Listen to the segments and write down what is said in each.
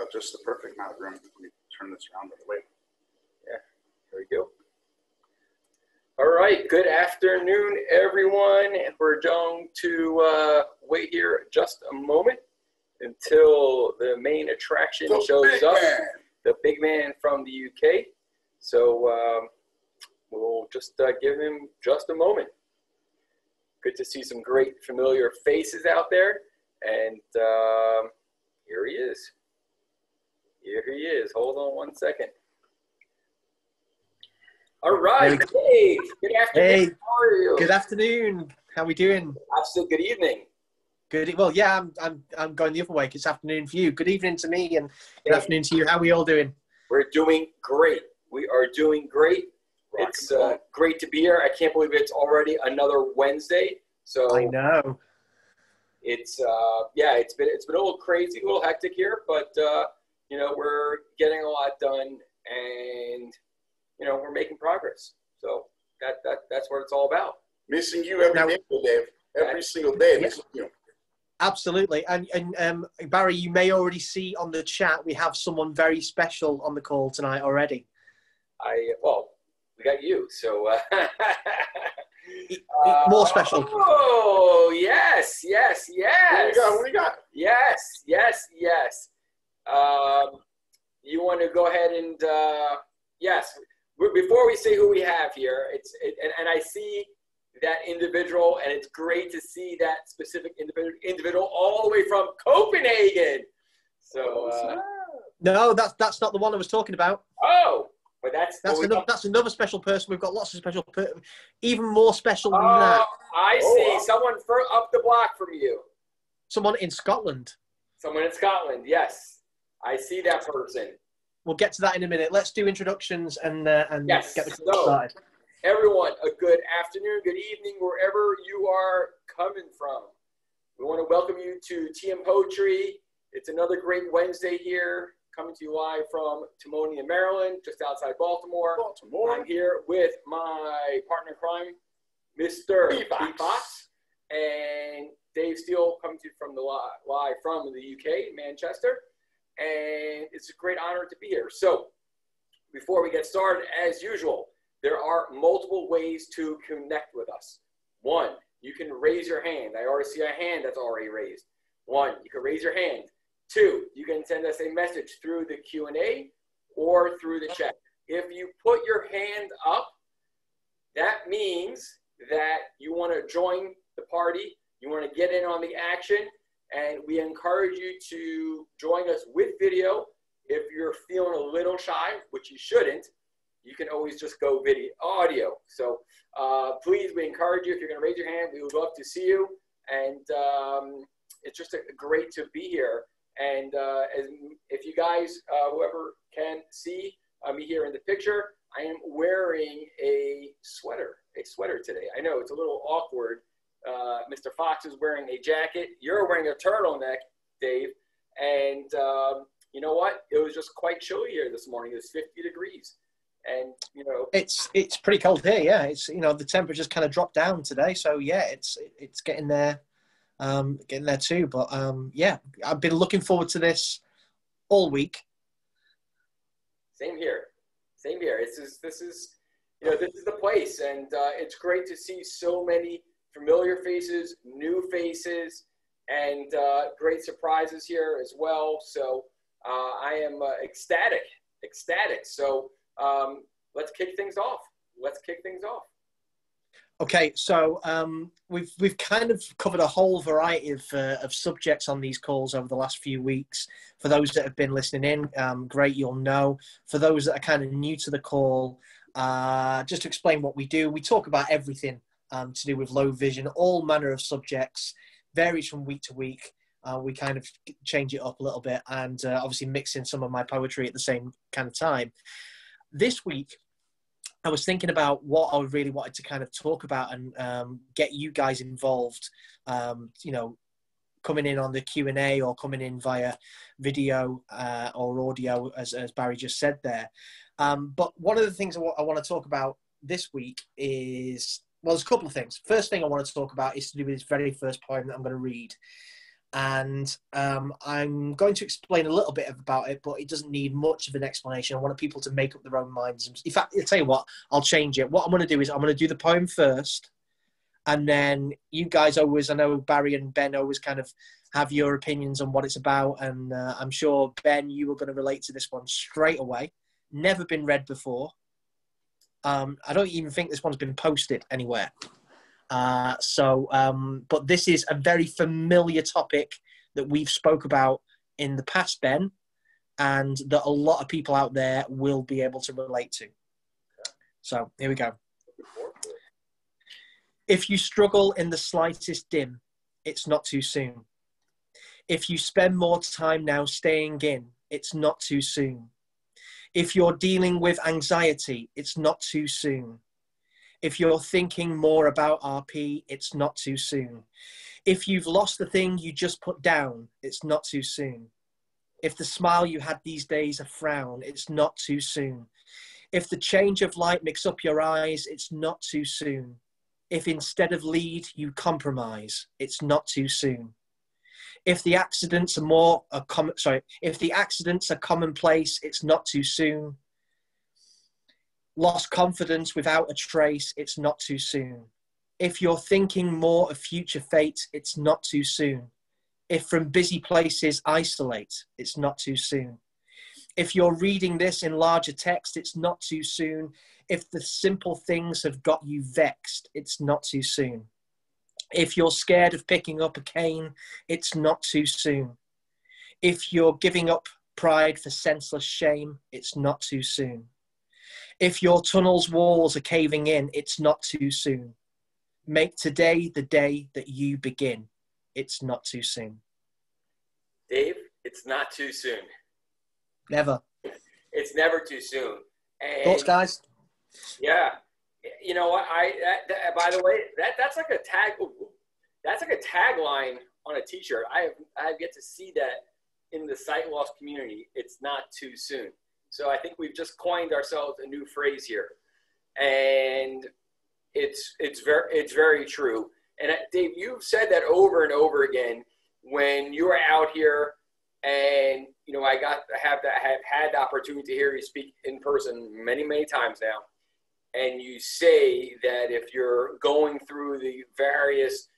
About just the perfect amount of room. Let me turn this around by the way. Yeah, there we go. All right, good afternoon, everyone. We're going to wait here just a moment until the main attraction shows up. The big man from the UK. So we'll just give him just a moment. Good to see some great familiar faces out there. And here he is. Here he is. Hold on one second. All right, Dave. Good afternoon. Hey, how are you? Good afternoon. How are we doing? I've said good evening. Good. Well, yeah, I'm going the other way. It's afternoon for you. Good evening to me, and good afternoon to you. How are we all doing? We're doing great. We are doing great. It's great to be here. I can't believe it's already another Wednesday. So I know. It's yeah, it's been a little crazy, a little hectic here, but you know, we're getting a lot done, and you know, we're making progress. So that's what it's all about. Missing you every day, Dave. Every single day, missing you. Absolutely. And Barry, you may already see on the chat we have someone very special on the call tonight already. Well, we got you, so more special. Oh yes, yes, yes. What do you got? Yes, yes, yes. You want to go ahead and yes. Before we say who we have here, and I see that individual, and it's great to see that specific individual all the way from Copenhagen. So no, that's not the one I was talking about. Oh, but that's another special person. We've got lots of special, even more special than that. I see someone up the block from you. Someone in Scotland. Someone in Scotland. Yes, I see that person. We'll get to that in a minute. Let's do introductions and yes. Get the call started. Everyone, a good afternoon, good evening, wherever you are coming from. We want to welcome you to Tea and Poetry. It's another great Wednesday here, coming to you live from Timonium, Maryland, just outside Baltimore. I'm here with my partner in crime, Mr. B Fox, and Dave Steele, coming to you from live from the UK, Manchester. And it's a great honor to be here. So before we get started, as usual, there are multiple ways to connect with us. One, you can raise your hand. I already see a hand that's already raised. One, you can raise your hand. Two, you can send us a message through the Q&A or through the chat. If you put your hand up, that means that you want to join the party. You want to get in on the action. And we encourage you to join us with video. If you're feeling a little shy, which you shouldn't, you can always just go audio. So please, we encourage you, if you're going to raise your hand, we would love to see you. And it's just great to be here. And if you guys, whoever can see me here in the picture, I am wearing a sweater today. I know it's a little awkward. Mr. Fox is wearing a jacket. You're wearing a turtleneck, Dave. And you know what? It was just quite chilly here this morning. It was 50 degrees. And, you know. It's pretty cold here, yeah. It's, you know, the temperature's kind of dropped down today. So, yeah, it's getting there too. But, yeah, I've been looking forward to this all week. Same here. Same here. This is the place. And it's great to see so many familiar faces, new faces, and great surprises here as well. So I am ecstatic. So let's kick things off. Okay, so we've kind of covered a whole variety of subjects on these calls over the last few weeks. For those that have been listening in, great, you'll know. For those that are kind of new to the call, just to explain what we do, we talk about everything to do with low vision, all manner of subjects, varies from week to week. We kind of change it up a little bit and obviously mix in some of my poetry at the same kind of time. This week, I was thinking about what I really wanted to kind of talk about and get you guys involved, you know, coming in on the Q&A or coming in via video or audio, as Barry just said there. But one of the things I want to talk about this week is, well, there's a couple of things. First thing I want to talk about is to do with this very first poem that I'm going to read. And I'm going to explain a little bit about it, but it doesn't need much of an explanation. I want people to make up their own minds. In fact, I'll tell you what, I'll change it. What I'm going to do is I'm going to do the poem first, and then you guys always, I know Barry and Ben always kind of have your opinions on what it's about, and I'm sure, Ben, you were going to relate to this one straight away. Never been read before. I don't even think this one's been posted anywhere. But this is a very familiar topic that we've spoke about in the past, Ben, and that a lot of people out there will be able to relate to. So here we go. If you struggle in the slightest dim, it's not too soon. If you spend more time now staying in, it's not too soon. If you're dealing with anxiety, it's not too soon. If you're thinking more about RP, it's not too soon. If you've lost the thing you just put down, it's not too soon. If the smile you had these days a frown, it's not too soon. If the change of light mix up your eyes, it's not too soon. If instead of lead, you compromise, it's not too soon. If the accidents are if the accidents are commonplace, it's not too soon. Lost confidence without a trace, it's not too soon. If you're thinking more of future fate, it's not too soon. If from busy places isolate, it's not too soon. If you're reading this in larger text, it's not too soon. If the simple things have got you vexed, it's not too soon. If you're scared of picking up a cane, it's not too soon. If you're giving up pride for senseless shame, it's not too soon. If your tunnel's walls are caving in, it's not too soon. Make today the day that you begin. It's not too soon. Dave, it's not too soon. Never. It's never too soon. And thoughts, guys? Yeah. You know what? By the way, that's like a tag. That's like a tagline on a T-shirt. I have yet to see that in the sight loss community. It's not too soon. So I think we've just coined ourselves a new phrase here, and it's very true. And Dave, you've said that over and over again when you were out here, and you know I have had the opportunity to hear you speak in person many times now. And you say that if you're going through the various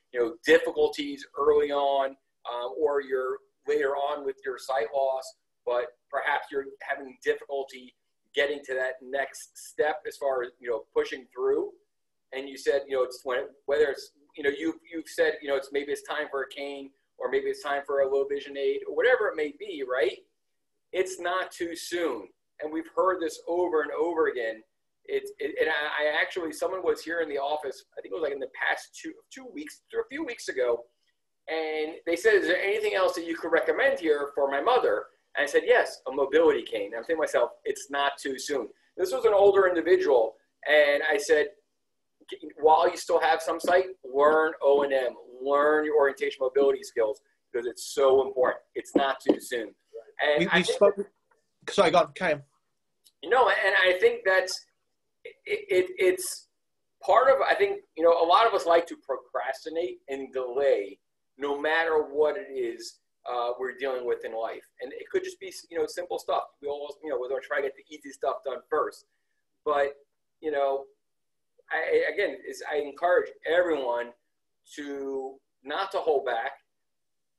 difficulties early on, or you're later on with your sight loss, but perhaps you're having difficulty getting to that next step as far as pushing through. And you said it's whether it's you've said it's maybe it's time for a cane, or maybe it's time for a low vision aid, or whatever it may be, right? It's not too soon, and we've heard this over and over again. I actually, someone was here in the office, I think it was like in the past two weeks, or a few weeks ago, and they said, is there anything else that you could recommend here for my mother? And I said, yes, a mobility cane. And I'm thinking to myself, it's not too soon. This was an older individual, and I said, while you still have some sight, learn O&M, learn your orientation mobility skills, because it's so important. It's not too soon. And sorry, go on, Cam. And I think that's, it's part of, I think, a lot of us like to procrastinate and delay no matter what it is we're dealing with in life. And it could just be, simple stuff. We always, we're going to try to get the easy stuff done first. But, I encourage everyone to not to hold back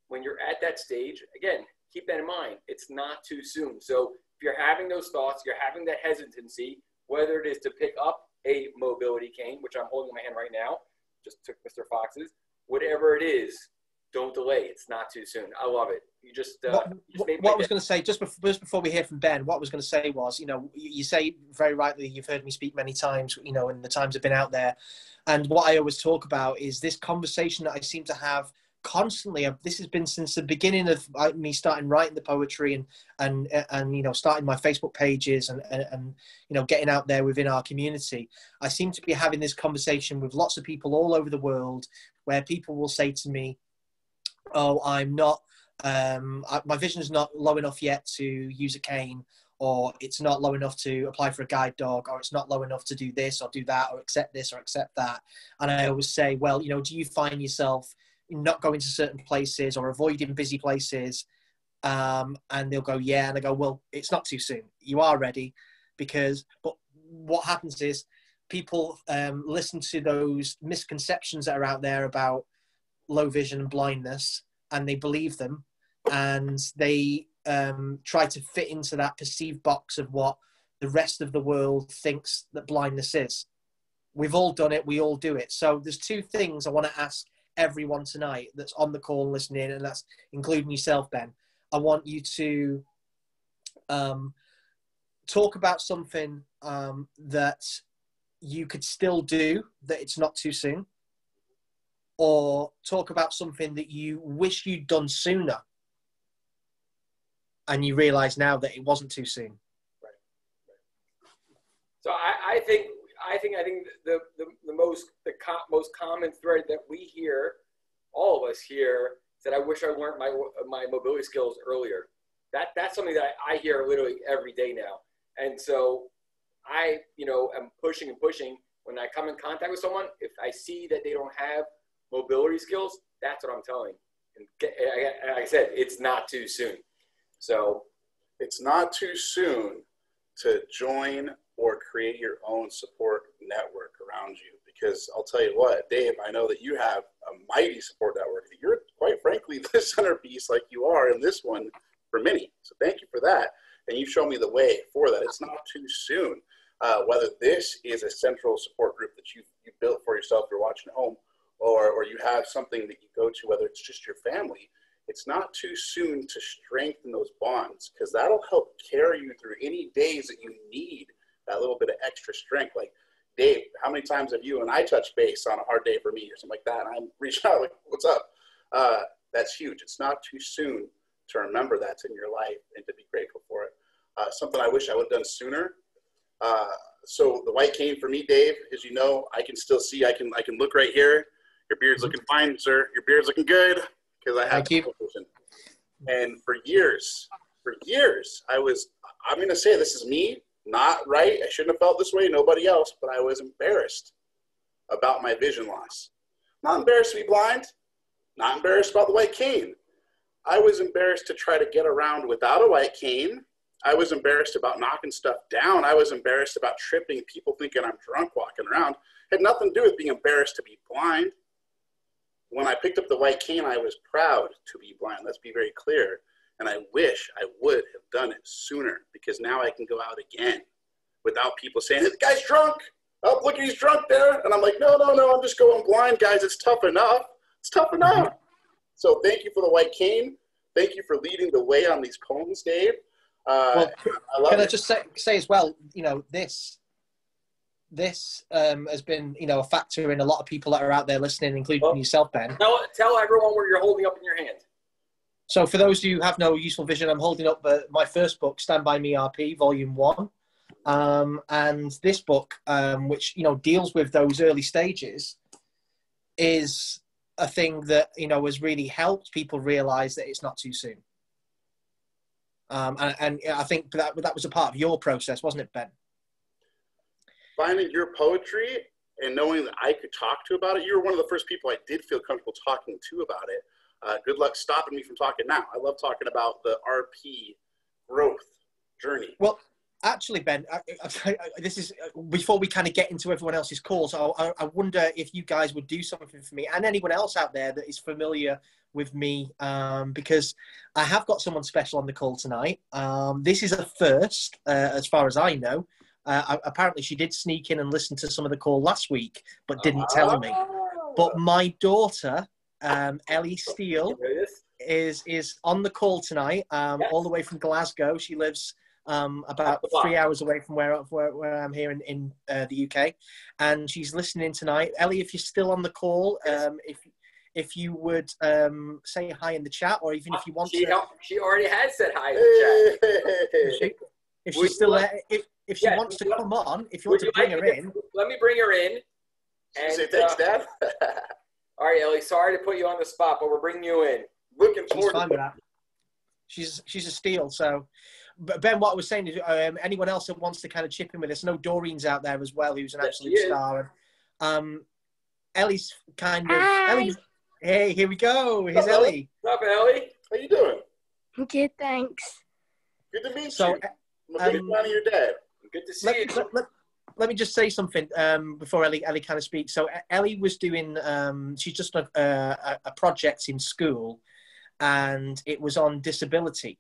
when you're at that stage. Again, keep that in mind. It's not too soon. So if you're having those thoughts, you're having that hesitancy, whether it is to pick up a mobility cane, which I'm holding in my hand right now, just took Mr. Fox's, whatever it is, don't delay. It's not too soon. I love it. You just what I was going to say, just before we hear from Ben, what I was going to say was, you say very rightly, you've heard me speak many times, in the times I've been out there. And what I always talk about is this conversation that I seem to have constantly. This has been since the beginning of me starting writing the poetry and starting my Facebook pages and getting out there within our community. I seem to be having this conversation with lots of people all over the world, where people will say to me, oh, I'm not, my vision is not low enough yet to use a cane, or it's not low enough to apply for a guide dog, or it's not low enough to do this or do that, or accept this or accept that. And I always say, well, do you find yourself, not going to certain places or avoiding busy places. And they'll go, yeah. And I go, well, it's not too soon. You are ready but what happens is people listen to those misconceptions that are out there about low vision and blindness, and they believe them, and they try to fit into that perceived box of what the rest of the world thinks that blindness is. We've all done it. We all do it. So there's two things I want to ask everyone tonight that's on the call listening, and that's including yourself, Ben. I want you to talk about something that you could still do, that it's not too soon, or talk about something that you wish you'd done sooner and you realize now that it wasn't too soon. Right. So I think the most common thread that we hear, all of us hear, is that I wish I learned my mobility skills earlier. That's something that I hear literally every day now. And so I, am pushing and pushing. When I come in contact with someone, if I see that they don't have mobility skills, that's what I'm telling. And like I said, it's not too soon. So it's not too soon to join or create your own support network around you. Because I'll tell you what, Dave, I know that you have a mighty support network. You're, quite frankly, the centerpiece like you are in this one for many. So thank you for that. And you show me the way for that. It's not too soon. Whether this is a central support group that you built for yourself, you're watching at home, or you have something that you go to, whether it's just your family, it's not too soon to strengthen those bonds, because that'll help carry you through any days that you need that little bit of extra strength. Like, Dave, how many times have you and I touched base on a hard day for me or something like that, and I'm reaching out like, what's up? That's huge. It's not too soon to remember that's in your life and to be grateful for it. Something I wish I would have done sooner. So the white cane for me, Dave, as you know, I can still see, I can look right here. Your beard's looking fine, sir. Your beard's looking good, because I have vision. And for years, I'm going to say this is me, not right. I shouldn't have felt this way, nobody else, but I was embarrassed about my vision loss. Not embarrassed to be blind, not embarrassed about the white cane. I was embarrassed to try to get around without a white cane. I was embarrassed about knocking stuff down. I was embarrassed about tripping, people thinking I'm drunk walking around. It had nothing to do with being embarrassed to be blind. When I picked up the white cane, I was proud to be blind. Let's be very clear. And I wish I would have done it sooner, because now I can go out again without people saying, hey, the guy's drunk. Oh, look, he's drunk there. And I'm like, no, I'm just going blind, guys. It's tough enough. It's tough enough. So thank you for the white cane. Thank you for leading the way on these poems, Dave. Well, can I just say as well, this has been, a factor in a lot of people that are out there listening, including yourself, Ben. Tell everyone what you're holding up in your hand. So for those of you who have no useful vision, I'm holding up my first book, Stand By Me RP, Volume 1. And this book, which, deals with those early stages, is a thing that, has really helped people realize that it's not too soon. And I think that was a part of your process, wasn't it, Ben? Finding your poetry and knowing that I could talk to about it. You were one of the first people I did feel comfortable talking to about it. Good luck stopping me from talking now. I love talking about the RP growth journey. Well, actually, Ben, this is before we kind of get into everyone else's calls. I wonder if you guys would do something for me and anyone else out there that is familiar with me, because I have got someone special on the call tonight. This is a first, as far as I know. Apparently, she did sneak in and listen to some of the call last week, but didn't tell me. But my daughter, Ellie Steele, is on the call tonight, all the way from Glasgow. She lives about 3 hours away from where I'm here in the UK, and she's listening tonight. Ellie, if you're still on the call, if you would say hi in the chat, or even if you want to. She already has said hi in the chat. If she's still there, if she wants to come on, if you want to bring her in. Let me bring her in. And, say thanks, Dad. All right, Ellie, sorry to put you on the spot, but we're bringing you in. Looking forward to that. She's a Steele, so. But Ben, what I was saying is, anyone else that wants to kind of chip in with us, I know Doreen's out there as well, who's an absolute star. And Ellie's kind of Hey, here we go. Here's Hello. Ellie. What's up, Ellie? How you doing? Good, thanks. Good to meet So, you. I'm a big fan of your dad. Good to see you. let me just say something before Ellie kind of speaks. So Ellie was doing, she's just a project in school, and it was on disability.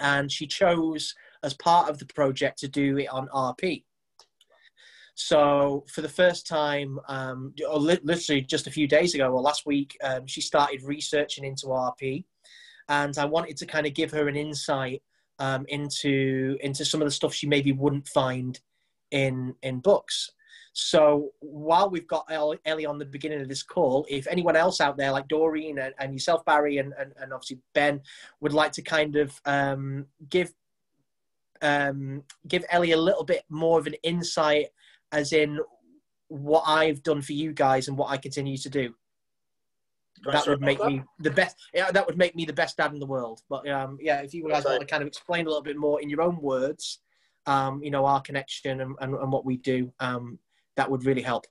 And she chose, as part of the project, to do it on RP. So for the first time, literally just a few days ago or last week, she started researching into RP. And I wanted to kind of give her an insight into some of the stuff she maybe wouldn't find in books. So while we've got Ellie on the beginning of this call, if anyone else out there, like Doreen and yourself, Barry, and obviously Ben, would like to kind of give Ellie a little bit more of an insight, as in what I've done for you guys and what I continue to do. That would make me the best. Yeah, that would make me the best dad in the world. But yeah, if you guys want to kind of explain a little bit more in your own words, our connection and what we do, that would really help.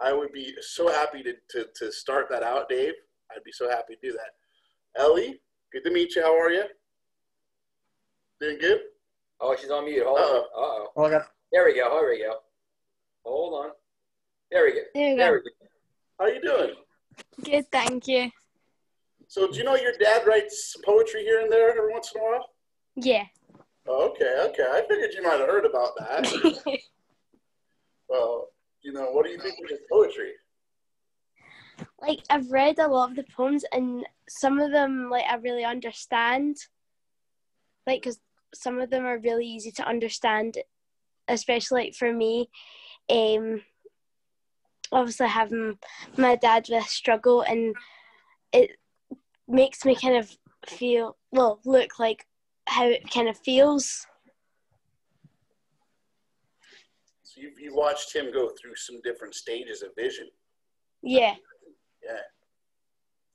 I would be so happy to start that out, Dave. I'd be so happy to do that. Ellie, good to meet you. How are you? Doing good? Oh, she's on mute. Hold on. Uh-oh. Oh, I got... There we go. Hold on. There we go. There we go. How are you doing? Good, thank you. So do you know your dad writes some poetry here and there every once in a while? Yeah. Oh, okay. I figured you might have heard about that. Well, what do you think of his poetry? Like, I've read a lot of the poems, and some of them, like, I really understand. Like, because some of them are really easy to understand, especially, like, for me. Obviously, having my dad with a struggle, and it makes me kind of look like how it kind of feels. So you watched him go through some different stages of vision. Yeah.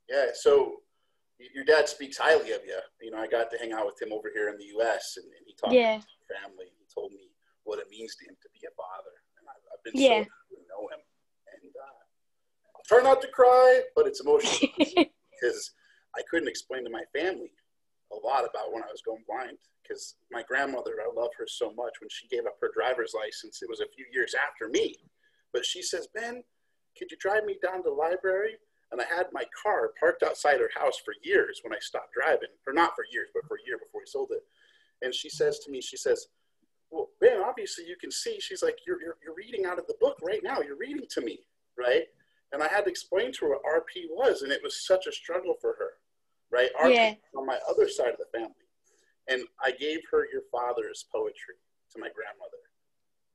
Yeah. So your dad speaks highly of you. I got to hang out with him over here in the U.S. and he talked to his family. He told me what it means to him to be a father. And I've been so happy to know him. And I'll try not to cry, but it's emotional because I couldn't explain to my family a lot about when I was going blind, because my grandmother, I love her so much. When she gave up her driver's license, it was a few years after me, but she says, Ben, could you drive me down to the library? And I had my car parked outside her house for years when I stopped driving, or not for years, but for a year before we sold it. And she says to me, well, Ben, obviously you can see. She's like, you're reading out of the book right now. You're reading to me, right? And I had to explain to her what RP was, and it was such a struggle for her, right? RP on my other side of the family. And I gave her your father's poetry to my grandmother,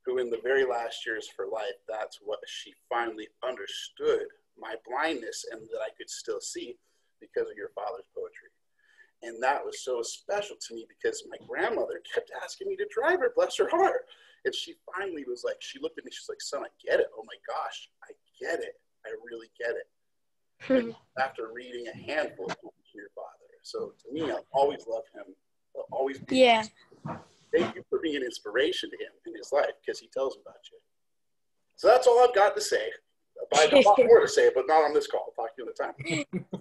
who in the very last years of her life, that's what she finally understood, my blindness, and that I could still see because of your father's poetry. And that was so special to me because my grandmother kept asking me to drive her, bless her heart. And she finally was like, she looked at me, she's like, son, I get it. Oh my gosh, I get it. I really get it. After reading a handful of your father. So to me, I've always loved him. I'll always be. Yeah. Thank you for being an inspiration to him in his life because he tells about you. So that's all I've got to say. I have a lot more to say, but not on this call. I'll talk to you another time.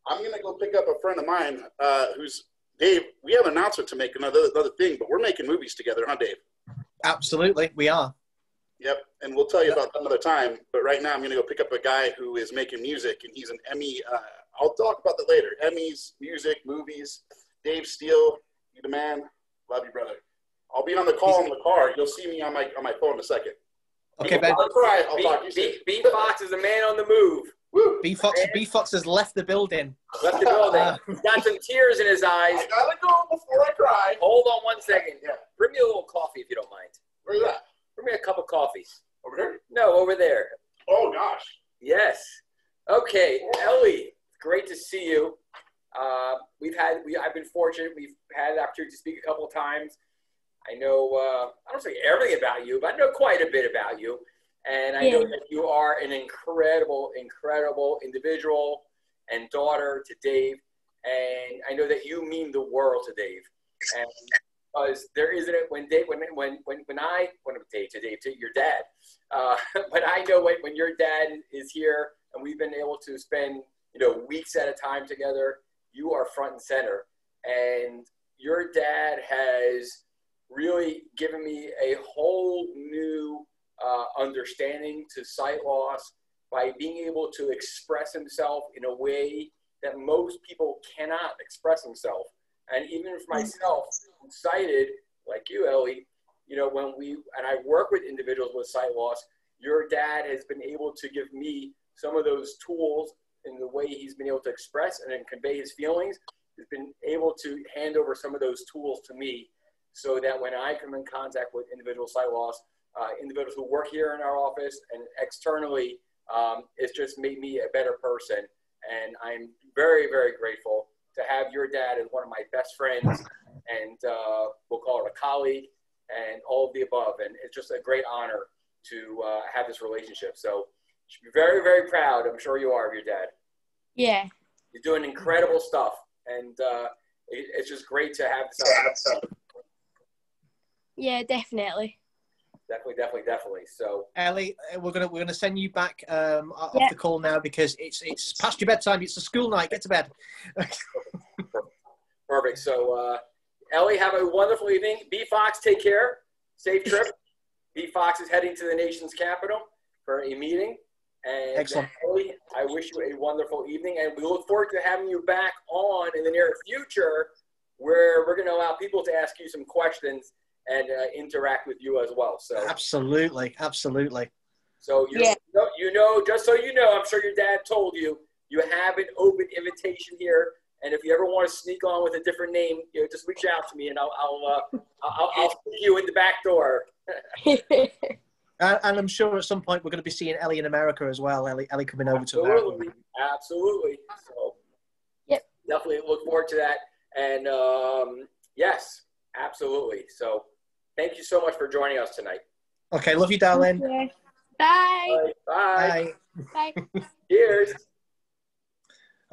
I'm going to go pick up a friend of mine who's Dave. We have an announcement to make, another thing, but we're making movies together, huh, Dave? Absolutely, we are. Yep, and we'll tell you about that another time. But right now I'm going to go pick up a guy who is making music, and he's an Emmy. I'll talk about that later. Emmys, music, movies. Dave Steele, you the man. Love you, brother. I'll be on the call in the car. You'll see me on my phone in a second. Okay, Ben. I'll talk to you soon. B Fox is a man on the move. Woo. B Fox has left the building. Left the building. He's got some tears in his eyes. I gotta go before I cry. Hold on 1 second. Yeah. Bring me a little coffee if you don't mind. Where's that? Bring me a cup of coffee. Over here? No, over there. Oh gosh. Yes. Okay, Ellie, great to see you. I've been fortunate. We've had the opportunity to speak a couple of times. I know, I don't say everything about you, but I know quite a bit about you. And I know that you are an incredible, incredible individual and daughter to Dave. And I know that you mean the world to Dave. And because there isn't it when Dave, your dad, but I know when your dad is here and we've been able to spend, weeks at a time together, you are front and center. And your dad has really given me a whole new understanding to sight loss by being able to express himself in a way that most people cannot express himself. And even for myself, I'm sighted, like you, Ellie, and I work with individuals with sight loss, your dad has been able to give me some of those tools in the way he's been able to express and then convey his feelings. He's been able to hand over some of those tools to me so that when I come in contact with individual sight loss, individuals who work here in our office and externally, it's just made me a better person. And I'm very, very grateful to have your dad as one of my best friends and we'll call it a colleague and all of the above. And it's just a great honor to have this relationship. So you should be very, very proud. I'm sure you are of your dad. Yeah. You're doing incredible stuff. And it's just great to have this. Yeah, definitely. Definitely. So Ellie, we're gonna send you back off the call now because it's past your bedtime. It's a school night. Get to bed. Perfect. So Ellie, have a wonderful evening. B Fox, take care. Safe trip. B Fox is heading to the nation's capital for a meeting. And excellent. Ellie, I wish you a wonderful evening, and we look forward to having you back on in the near future, where we're going to allow people to ask you some questions and interact with you as well. So absolutely. So just so you know, I'm sure your dad told you, you have an open invitation here, and if you ever want to sneak on with a different name, just reach out to me, and I'll stick you in the back door. And I'm sure at some point we're going to be seeing Ellie in America as well. Ellie coming over to America. Absolutely. So definitely look forward to that. And yes, absolutely. So thank you so much for joining us tonight. Okay, love you, darling. Bye. Bye. Bye. Cheers.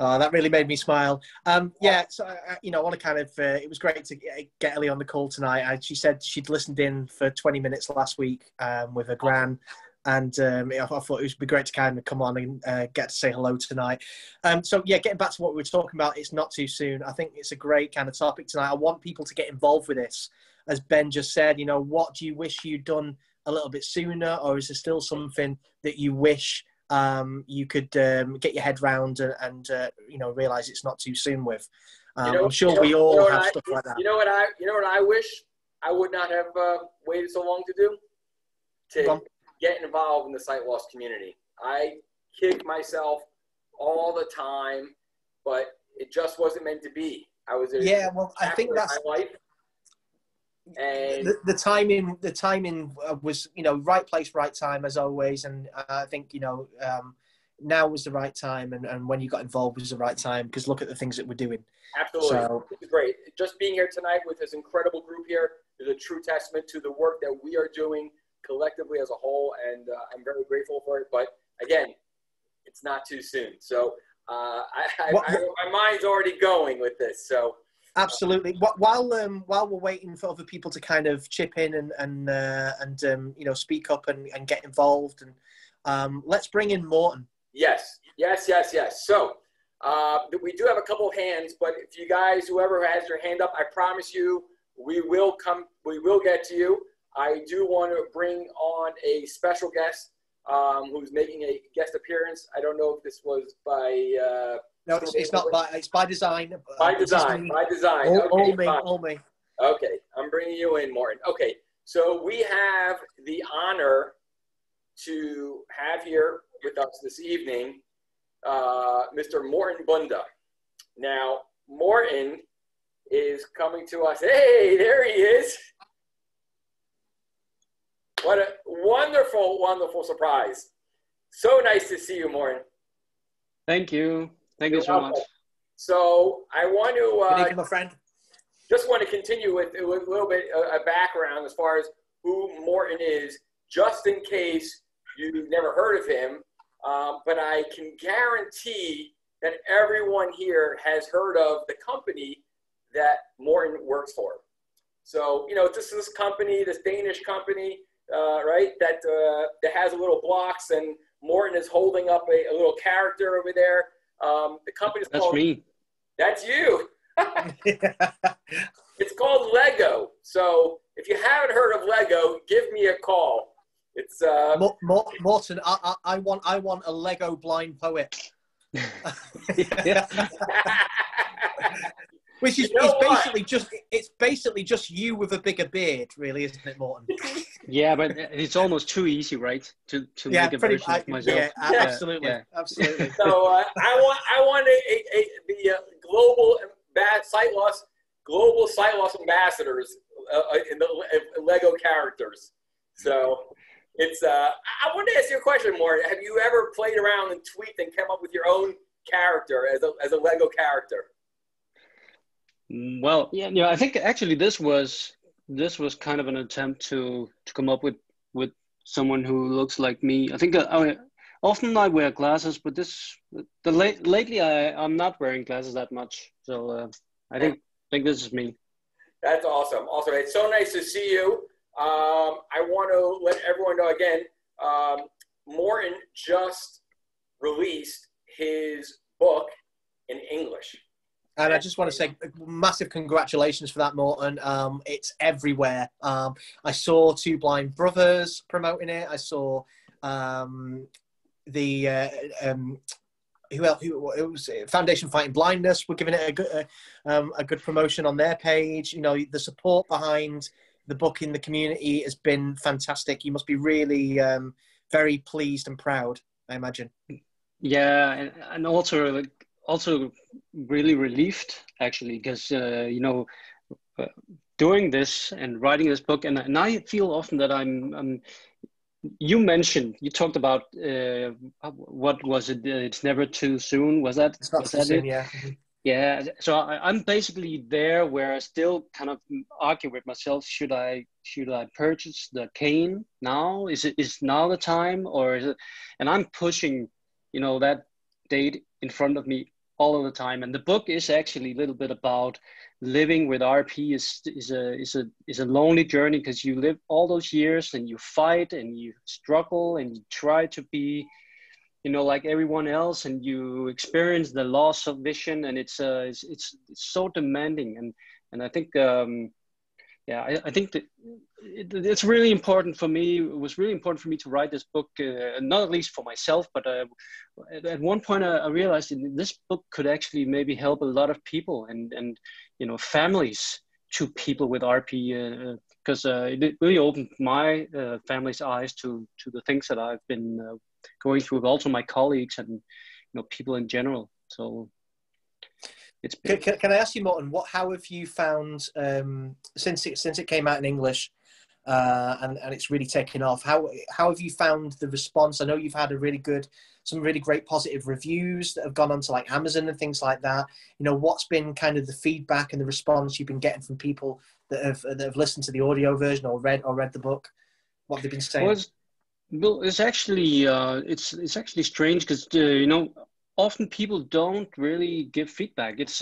Oh, that really made me smile. So I want to kind of, it was great to get Ellie on the call tonight. She said she'd listened in for 20 minutes last week with her gran, and I thought it would be great to kind of come on and get to say hello tonight. Getting back to what we were talking about, it's not too soon. I think it's a great kind of topic tonight. I want people to get involved with this. As Ben just said, what do you wish you'd done a little bit sooner, or is there still something that you wish you could get your head round and realize it's not too soon with? I'm sure we all have stuff like that. You know what I wish I would not have waited so long to do? To get involved in the sight loss community. I kick myself all the time, but it just wasn't meant to be. I think that's my life. And the timing was, right place, right time as always. And I think, now was the right time. And when you got involved was the right time, because look at the things that we're doing. Absolutely. So, it's great. Just being here tonight with this incredible group here is a true testament to the work that we are doing collectively as a whole. And I'm very grateful for it. But again, it's not too soon. So my mind's already going with this. So. Absolutely. While we're waiting for other people to kind of chip in and speak up and get involved, and let's bring in Morton. Yes. So we do have a couple of hands, but if you guys, whoever has your hand up, I promise you, we will get to you. I do want to bring on a special guest who's making a guest appearance. I don't know if this was by. No, it's not by. It's by design. By design. All me. Okay, I'm bringing you in, Morton. Okay, so we have the honor to have here with us this evening, Mr. Morton Bunda. Now, Morton is coming to us. Hey, there he is. What a wonderful, wonderful surprise. So nice to see you, Morton. Thank you. Thank you so much. So I want to Good evening, my friend. Just want to continue with a little bit of background as far as who Morton is, just in case you've never heard of him. But I can guarantee that everyone here has heard of the company that Morton works for. So, this is this company, this Danish company, right, that has a little blocks, and Morton is holding up a little character over there. The company's called... That's me. That's you. It's called Lego. So if you haven't heard of Lego, give me a call. It's Morton. I want a Lego blind poet. Which is it's basically just you with a bigger beard, really, isn't it, Morton? Yeah, but it's almost too easy, right? To make a version of myself. Yeah, absolutely, yeah. Absolutely. So I want the global sight loss ambassadors in the Lego characters. So it's I wanted to ask you a question, Morton. Have you ever played around and tweaked and come up with your own character as a Lego character? Well, yeah, I think actually this was kind of an attempt to come up with someone who looks like me. I think often I wear glasses, but lately I'm not wearing glasses that much. So I think this is me. That's awesome. Also, it's so nice to see you. I want to let everyone know again, Morton just released his book in English. And I just want to say massive congratulations for that, Morton. It's everywhere. I saw Two Blind Brothers promoting it. I saw it was Foundation Fighting Blindness. We're giving it a good promotion on their page. The support behind the book in the community has been fantastic. You must be really very pleased and proud, I imagine. Yeah, and also really relieved, actually, because doing this and writing this book, and I feel often that you talked about what was it? It's never too soon. Was that soon, it? Yeah. Yeah. So I'm basically there where I still kind of argue with myself. Should I purchase the cane now? Is now the time, or is it? And I'm pushing, that date in front of me all of the time. And the book is actually a little bit about living with RP is a lonely journey, because you live all those years and you fight and you struggle and you try to be, like everyone else, and you experience the loss of vision, and it's so demanding. And I think, I think that it's really important for me. It was really important for me to write this book, not at least for myself, but at one point I realized this book could actually maybe help a lot of people and families to people with RP, because it really opened my family's eyes to the things that I've been going through, also my colleagues and people in general. So. Can I ask you, Morton, how have you found since it came out in English and it's really taken off? How have you found the response? I know you've had some really great positive reviews that have gone onto like Amazon and things like that. What's been kind of the feedback and the response you've been getting from people that have listened to the audio version or read the book? What have they been saying? Well, it's actually it's actually strange, because often people don't really give feedback. It's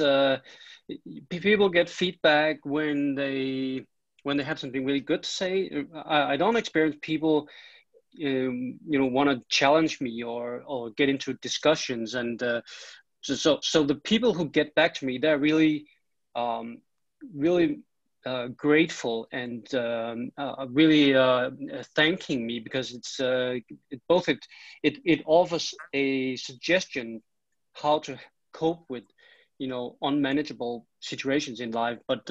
people get feedback when they have something really good to say. I don't experience people want to challenge me or get into discussions. And so the people who get back to me, they're really grateful and really thanking me, because it offers a suggestion how to cope with unmanageable situations in life, but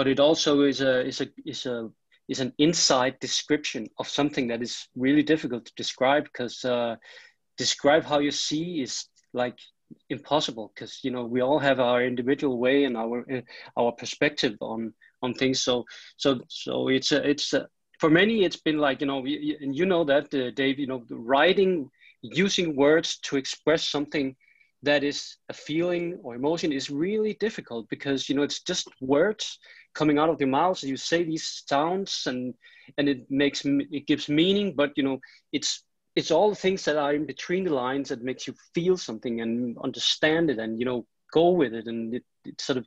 it also is an inside description of something that is really difficult to describe, because describe how you see is like impossible, because we all have our individual way and our perspective on things. So it's for many it's been like that Dave, writing, using words to express something that is a feeling or emotion is really difficult, because it's just words coming out of your mouth. You say these sounds and it gives meaning, but it's all the things that are in between the lines that makes you feel something and understand it and go with it, and it sort of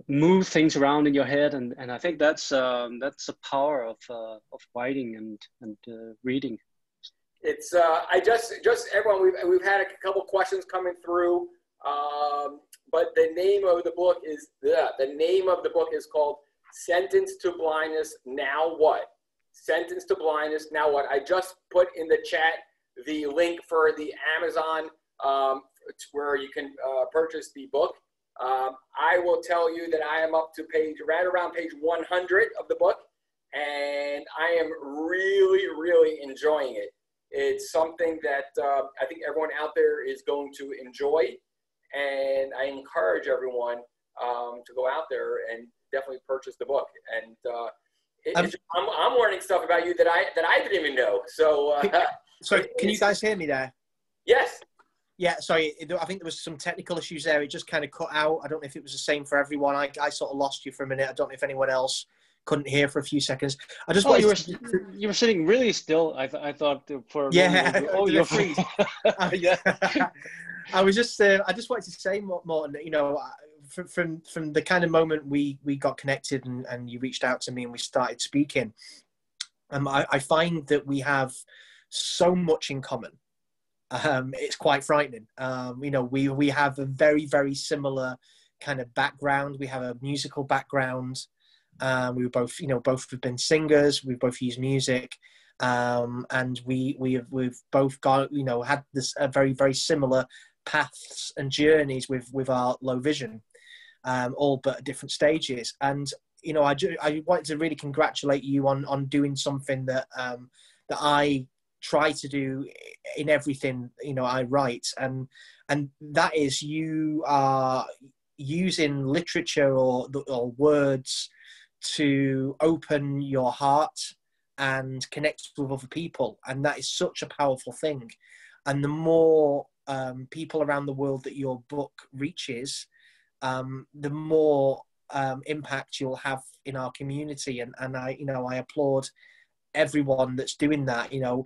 move things around in your head, and I think that's the power of writing and reading. It's I just everyone, we've had a couple questions coming through, but the name of the book is called Sentenced to Blindness, Now What? Sentenced to Blindness, Now What? I just put in the chat the link for the Amazon where you can purchase the book. I will tell you that I am up to right around page 100 of the book, and I am really enjoying it. It's something that I think everyone out there is going to enjoy, and I encourage everyone to go out there and definitely purchase the book. And I'm learning stuff about you that I didn't even know. So, can you guys hear me there? Yes. Yeah, sorry, I think there was some technical issues there. It just kind of cut out. I don't know if it was the same for everyone. I sort of lost you for a minute. I don't know if anyone else couldn't hear for a few seconds. I just you were sitting really still. I thought for a moment. Oh, you're free. Yeah. I just wanted to say, Morten, you know, from the kind of moment we got connected and you reached out to me and we started speaking, I find that we have so much in common. It's quite frightening. You know, we have a very similar kind of background. We have a musical background. We were both, you know, both have been singers. We both use music, and we've both got, you know, had this very similar paths and journeys with our low vision, all but at different stages. And you know, I wanted to really congratulate you on doing something that that I try to do in everything, you know, I write, and that is, you are using literature or words to open your heart and connect with other people, and that is such a powerful thing. And the more people around the world that your book reaches, the more impact you'll have in our community. And I applaud everyone that's doing that. You know,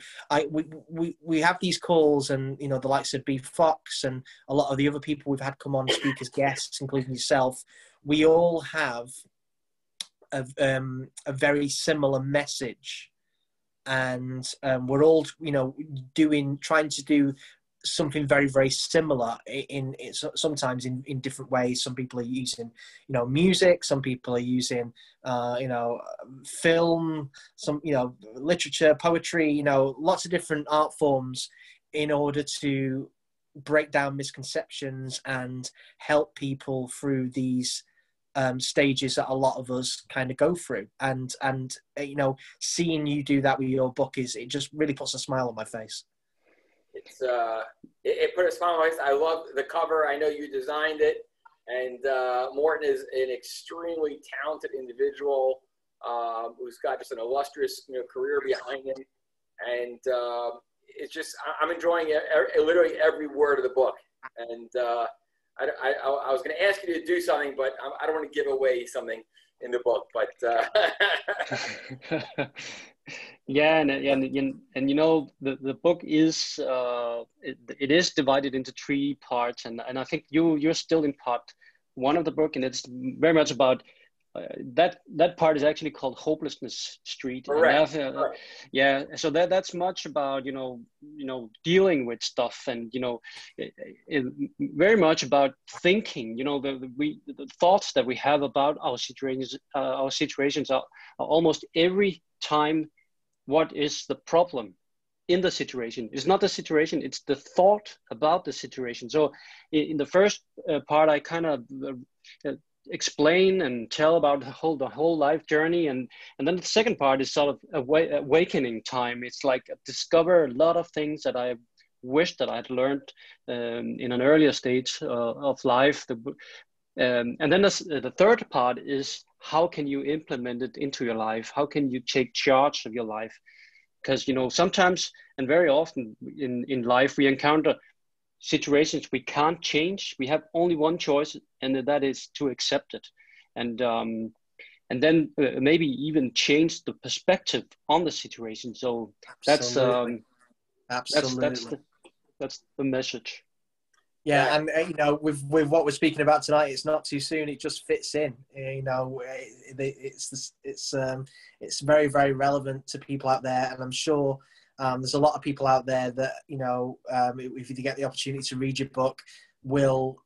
we have these calls, and you know, the likes of B Fox and a lot of the other people we've had come on speak as guests, including yourself. We all have a very similar message, and we're all, you know, trying to do something very similar in sometimes in different ways. Some people are using, you know, music, some people are using you know, film, some, you know, literature, poetry, you know, lots of different art forms in order to break down misconceptions and help people through these stages that a lot of us kind of go through. And you know, seeing you do that with your book it just really puts a smile on my face. It's it put a smile on my face. I love the cover. I know you designed it, and Morten is an extremely talented individual who's got just an illustrious, you know, career behind him, and it's just, I'm enjoying literally every word of the book. And I was going to ask you to do something, but I don't want to give away something in the book. But yeah, and you know, the book is it is divided into 3 parts, and I think you're still in part 1 of the book, and it's very much about that part is actually called Hopelessness Street. Correct. Yeah, so that's much about, you know, dealing with stuff, and you know, it very much about thinking. You know, the thoughts that we have about our situations are almost every time what is the problem in the situation. It's not the situation, it's the thought about the situation. So in the first part, I kind of explain and tell about the whole life journey, and then the second part is sort of awakening time. It's like discover a lot of things that I wish that I'd learned in an earlier stage of life. And then the third part is, how can you implement it into your life? How can you take charge of your life? Because, you know, sometimes and very often in life we encounter situations we can't change. We have only one choice, and that is to accept it, and then maybe even change the perspective on the situation. So Absolutely. that's the message. Yeah, and you know, with what we're speaking about tonight, it's not too soon. It just fits in. You know, it's very, very relevant to people out there, and I'm sure there's a lot of people out there that, you know, if you get the opportunity to read your book, will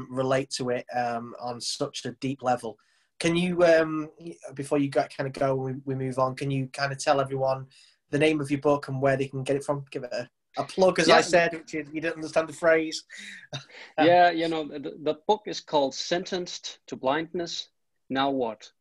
relate to it on such a deep level. Can you, before you kind of go, we move on, can you kind of tell everyone the name of your book and where they can get it from? Give it a plug, as I said, which you didn't understand the phrase. Yeah, you know, the book is called Sentenced to Blindness, Now What?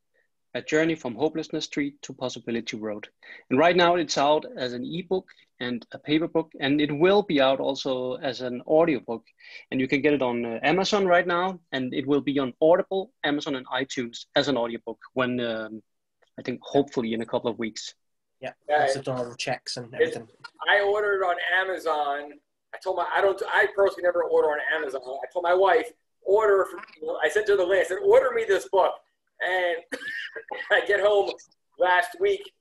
A Journey from Hopelessness Street to Possibility Road. And right now it's out as an ebook and a paper book, and it will be out also as an audiobook. And you can get it on Amazon right now, and it will be on Audible, Amazon, and iTunes as an audiobook when, I think, hopefully in a couple of weeks. Yeah, once I've done all the checks and everything. I ordered on Amazon. I personally never order on Amazon. I told my wife, I sent her the link. I said, order me this book. And I get home last week,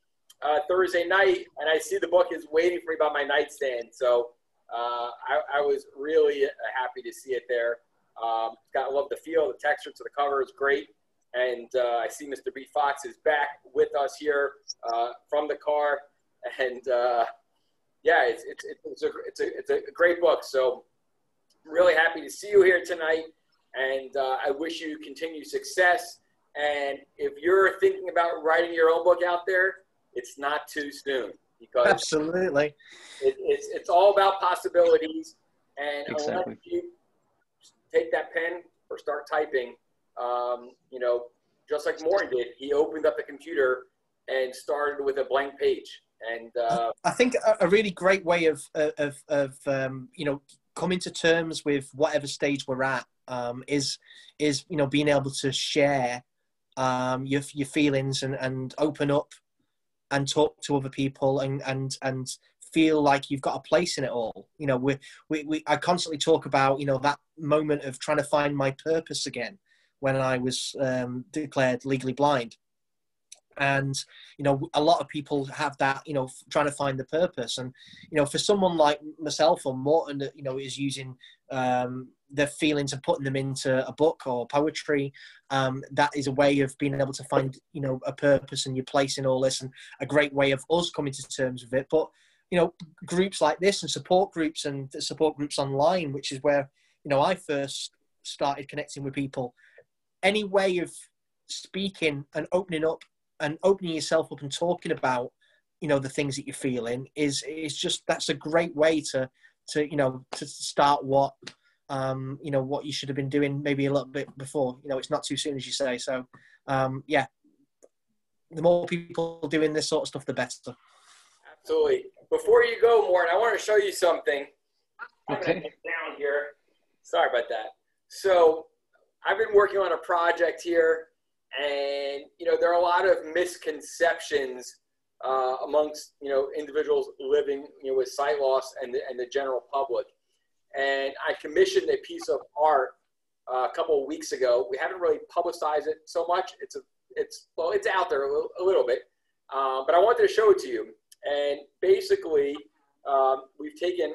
Thursday night, and I see the book is waiting for me by my nightstand. So I was really happy to see it there. I love the feel, the texture to the cover is great. And I see Mr. B. Fox is back with us here from the car. And yeah, it's a great book. So really happy to see you here tonight. And I wish you continued success. And if you're thinking about writing your own book out there, it's not too soon, because absolutely, it's all about possibilities. And exactly. Unless you take that pen or start typing, you know, just like Morin did, he opened up the computer and started with a blank page. And I think a really great way of you know, coming to terms with whatever stage we're at is you know, being able to share your feelings and open up and talk to other people and feel like you've got a place in it all. You know, I constantly talk about, you know, that moment of trying to find my purpose again when I was declared legally blind. And, you know, a lot of people have that, you know, trying to find the purpose. And, you know, for someone like myself or Morton that, you know, is using their feelings and putting them into a book or poetry, that is a way of being able to find, you know, a purpose and your place in all this, and a great way of us coming to terms with it. But, you know, groups like this and support groups online, which is where, you know, I first started connecting with people. Any way of speaking and opening yourself up and talking about, you know, the things that you're feeling is just, that's a great way to you know, to start what you know, what you should have been doing maybe a little bit before. You know, it's not too soon, as you say. So yeah, the more people doing this sort of stuff, the better. Absolutely. Before you go, Morton, I want to show you something. Okay. I'm going to get down here. Sorry about that. So I've been working on a project here, and, you know, there are a lot of misconceptions amongst, you know, individuals living, you know, with sight loss and the general public. And I commissioned a piece of art a couple of weeks ago. We haven't really publicized it so much. It's out there a little bit, but I wanted to show it to you. And basically, we've taken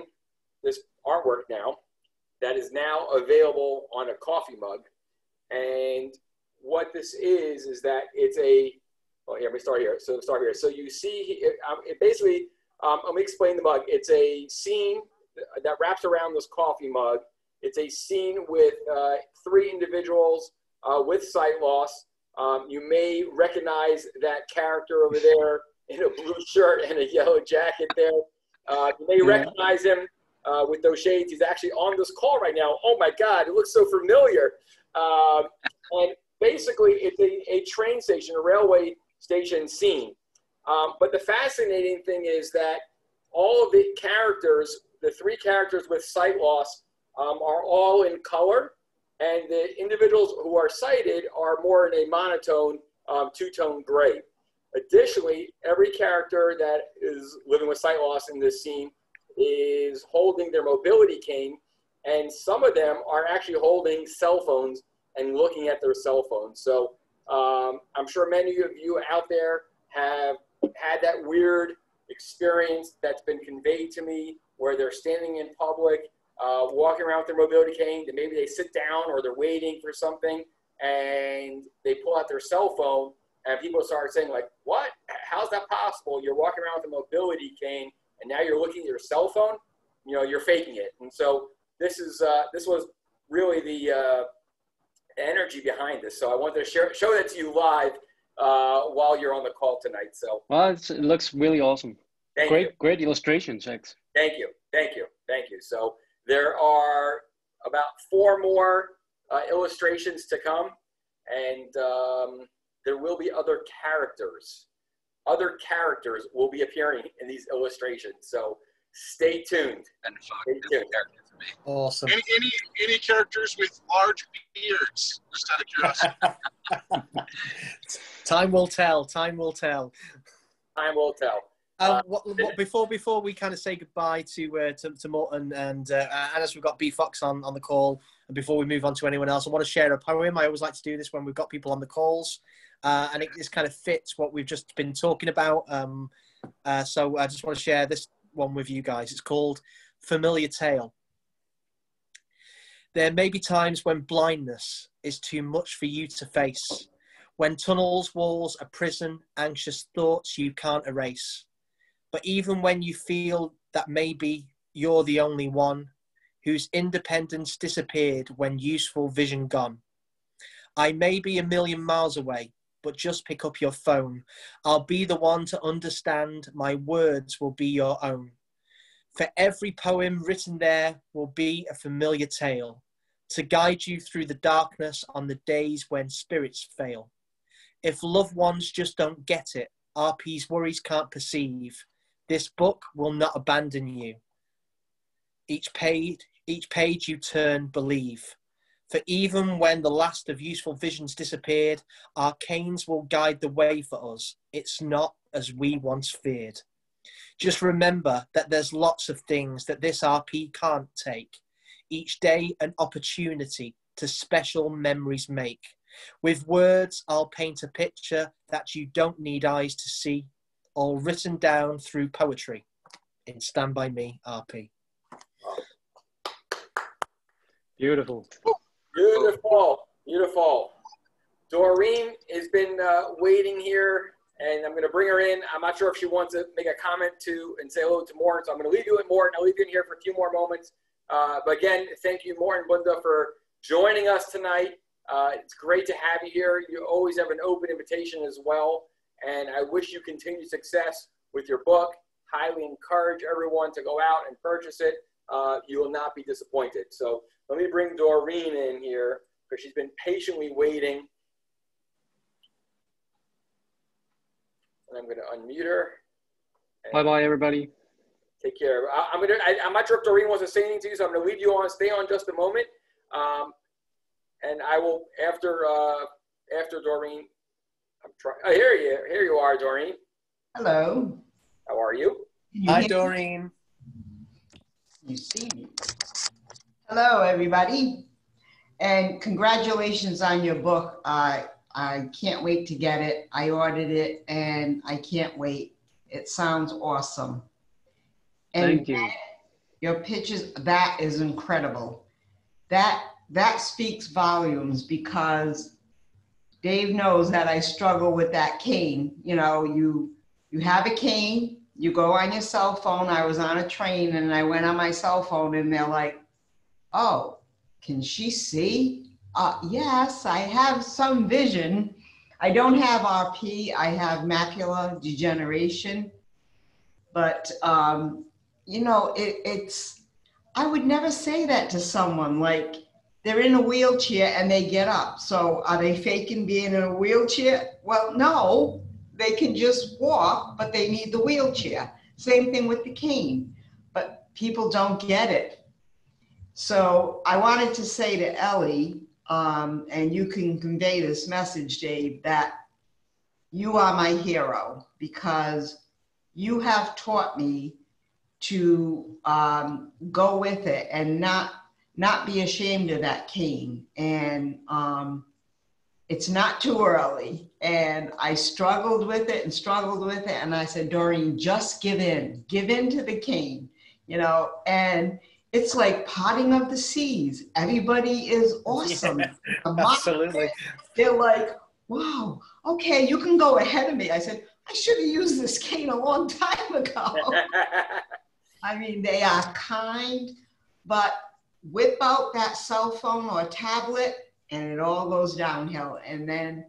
this artwork now that is now available on a coffee mug. And what this is that it's a, well, here, let me start here. So start here. So you see, it basically, let me explain the mug. It's a scene that wraps around this coffee mug. It's a scene with 3 individuals with sight loss. You may recognize that character over there in a blue shirt and a yellow jacket there. You may recognize him with those shades. He's actually on this call right now. Oh my God, it looks so familiar. And basically, it's a train station, a railway station scene. But the fascinating thing is that all of the characters, the 3 characters with sight loss, are all in color, and the individuals who are sighted are more in a monotone, 2-tone gray. Additionally, every character that is living with sight loss in this scene is holding their mobility cane, and some of them are actually holding cell phones and looking at their cell phones. So I'm sure many of you out there have had that weird experience that's been conveyed to me, where they're standing in public walking around with their mobility cane, that maybe they sit down or they're waiting for something and they pull out their cell phone, and people start saying like, what? How's that possible? You're walking around with a mobility cane and now you're looking at your cell phone? You know, you're faking it. And so this was really the energy behind this. So I wanted to show that to you live while you're on the call tonight. So well, it looks really awesome. Great illustrations, Sept. Thank you. So there are about 4 more illustrations to come, and there will be other characters. Other characters will be appearing in these illustrations. So stay tuned. And stay tuned. Awesome. Any characters with large beards? Just out of curiosity. Time will tell. Time will tell. Time will tell. Before we kind of say goodbye to Morton and as we've got B Fox on the call, and before we move on to anyone else, I want to share a poem. I always like to do this when we've got people on the calls, and it just kind of fits what we've just been talking about. So I just want to share this one with you guys. It's called Familiar Tale. There may be times when blindness is too much for you to face, when tunnels, walls, a prison, anxious thoughts you can't erase. But even when you feel that maybe you're the only one whose independence disappeared when useful vision gone, I may be a million miles away, but just pick up your phone. I'll be the one to understand. My words will be your own. For every poem written there will be a familiar tale to guide you through the darkness on the days when spirits fail. If loved ones just don't get it, RP's worries can't perceive. This book will not abandon you. Each page you turn, believe. For even when the last of useful visions disappeared, our canes will guide the way for us. It's not as we once feared. Just remember that there's lots of things that this RP can't take. Each day an opportunity to special memories make. With words, I'll paint a picture that you don't need eyes to see, all written down through poetry in Stand By Me, RP. Beautiful. Beautiful. Doreen has been waiting here, and I'm going to bring her in. I'm not sure if she wants to make a comment and say hello to Morton, so I'm going to leave you with Morton. I'll leave you in here for a few more moments. But again, thank you, Morton Bunda, for joining us tonight. It's great to have you here. You always have an open invitation as well. And I wish you continued success with your book. Highly encourage everyone to go out and purchase it. You will not be disappointed. So let me bring Doreen in here because she's been patiently waiting. And I'm going to unmute her. Bye-bye, everybody. Take care. I'm not sure if Doreen wants to say anything to you, so I'm going to leave you on. Stay on just a moment. And I will, after Doreen, here you are, Doreen. Hello. How are you? Hi, Doreen. You see me. Hello, everybody. And congratulations on your book. I can't wait to get it. I ordered it, and I can't wait. It sounds awesome. And thank you. Your pictures, that is incredible. That speaks volumes because Dave knows that I struggle with that cane. You know, you have a cane, you go on your cell phone. I was on a train and I went on my cell phone and they're like, oh, can she see? Yes, I have some vision. I don't have RP, I have macular degeneration. But, you know, I would never say that to someone. Like, they're in a wheelchair and they get up. So are they faking being in a wheelchair? Well, no, they can just walk, but they need the wheelchair. Same thing with the cane, but people don't get it. So I wanted to say to Ellie, and you can convey this message, Dave, that you are my hero because you have taught me to go with it and not be ashamed of that cane. And it's not too early. And I struggled with it. And I said, Doreen, just give in to the cane, you know, and it's like parting of the seas. Everybody is awesome. Yeah, The absolutely. they're like, wow, okay, you can go ahead of me. I said, I should have used this cane a long time ago. I mean, they are kind, but whip out that cell phone or tablet and it all goes downhill. And then,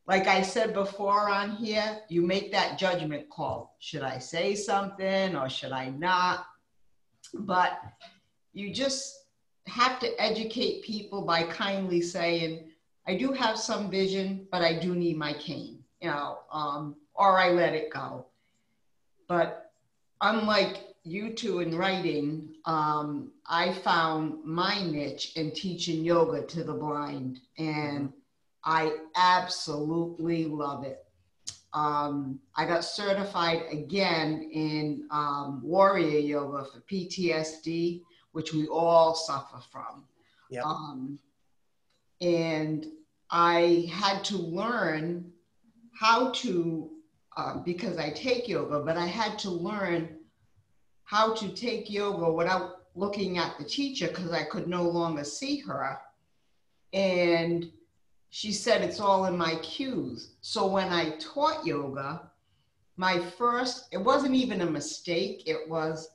like I said before on here, you make that judgment call. Should I say something or should I not? But you just have to educate people by kindly saying, I do have some vision, but I do need my cane, or I let it go. But unlike you two in writing, I found my niche in teaching yoga to the blind, and I absolutely love it. I got certified again in warrior yoga for PTSD, which we all suffer from. Yep. And I had to learn how to, because I take yoga, but I had to learn how to take yoga without looking at the teacher because I could no longer see her. And she said, it's all in my cues. So when I taught yoga, it wasn't even a mistake. It was,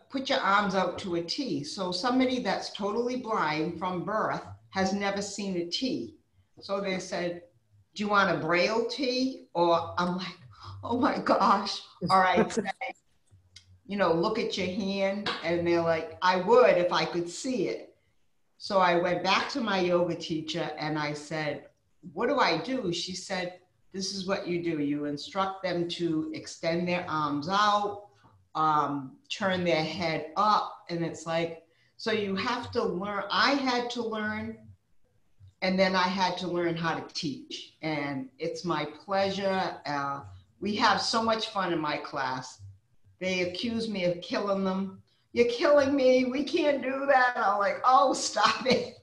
put your arms out to a T. So somebody that's totally blind from birth has never seen a T. So they said, do you want a Braille T? Or I'm like, oh my gosh. All right, say, look at your hand. And they're like, I would if I could see it. So I went back to my yoga teacher and I said, what do I do? She said, this is what you do. You instruct them to extend their arms out, turn their head up. And it's like, so you have to learn. I had to learn, and then I had to learn how to teach. And it's my pleasure. We have so much fun in my class. They accuse me of killing them. You're killing me. We can't do that. I'm like, oh, stop it.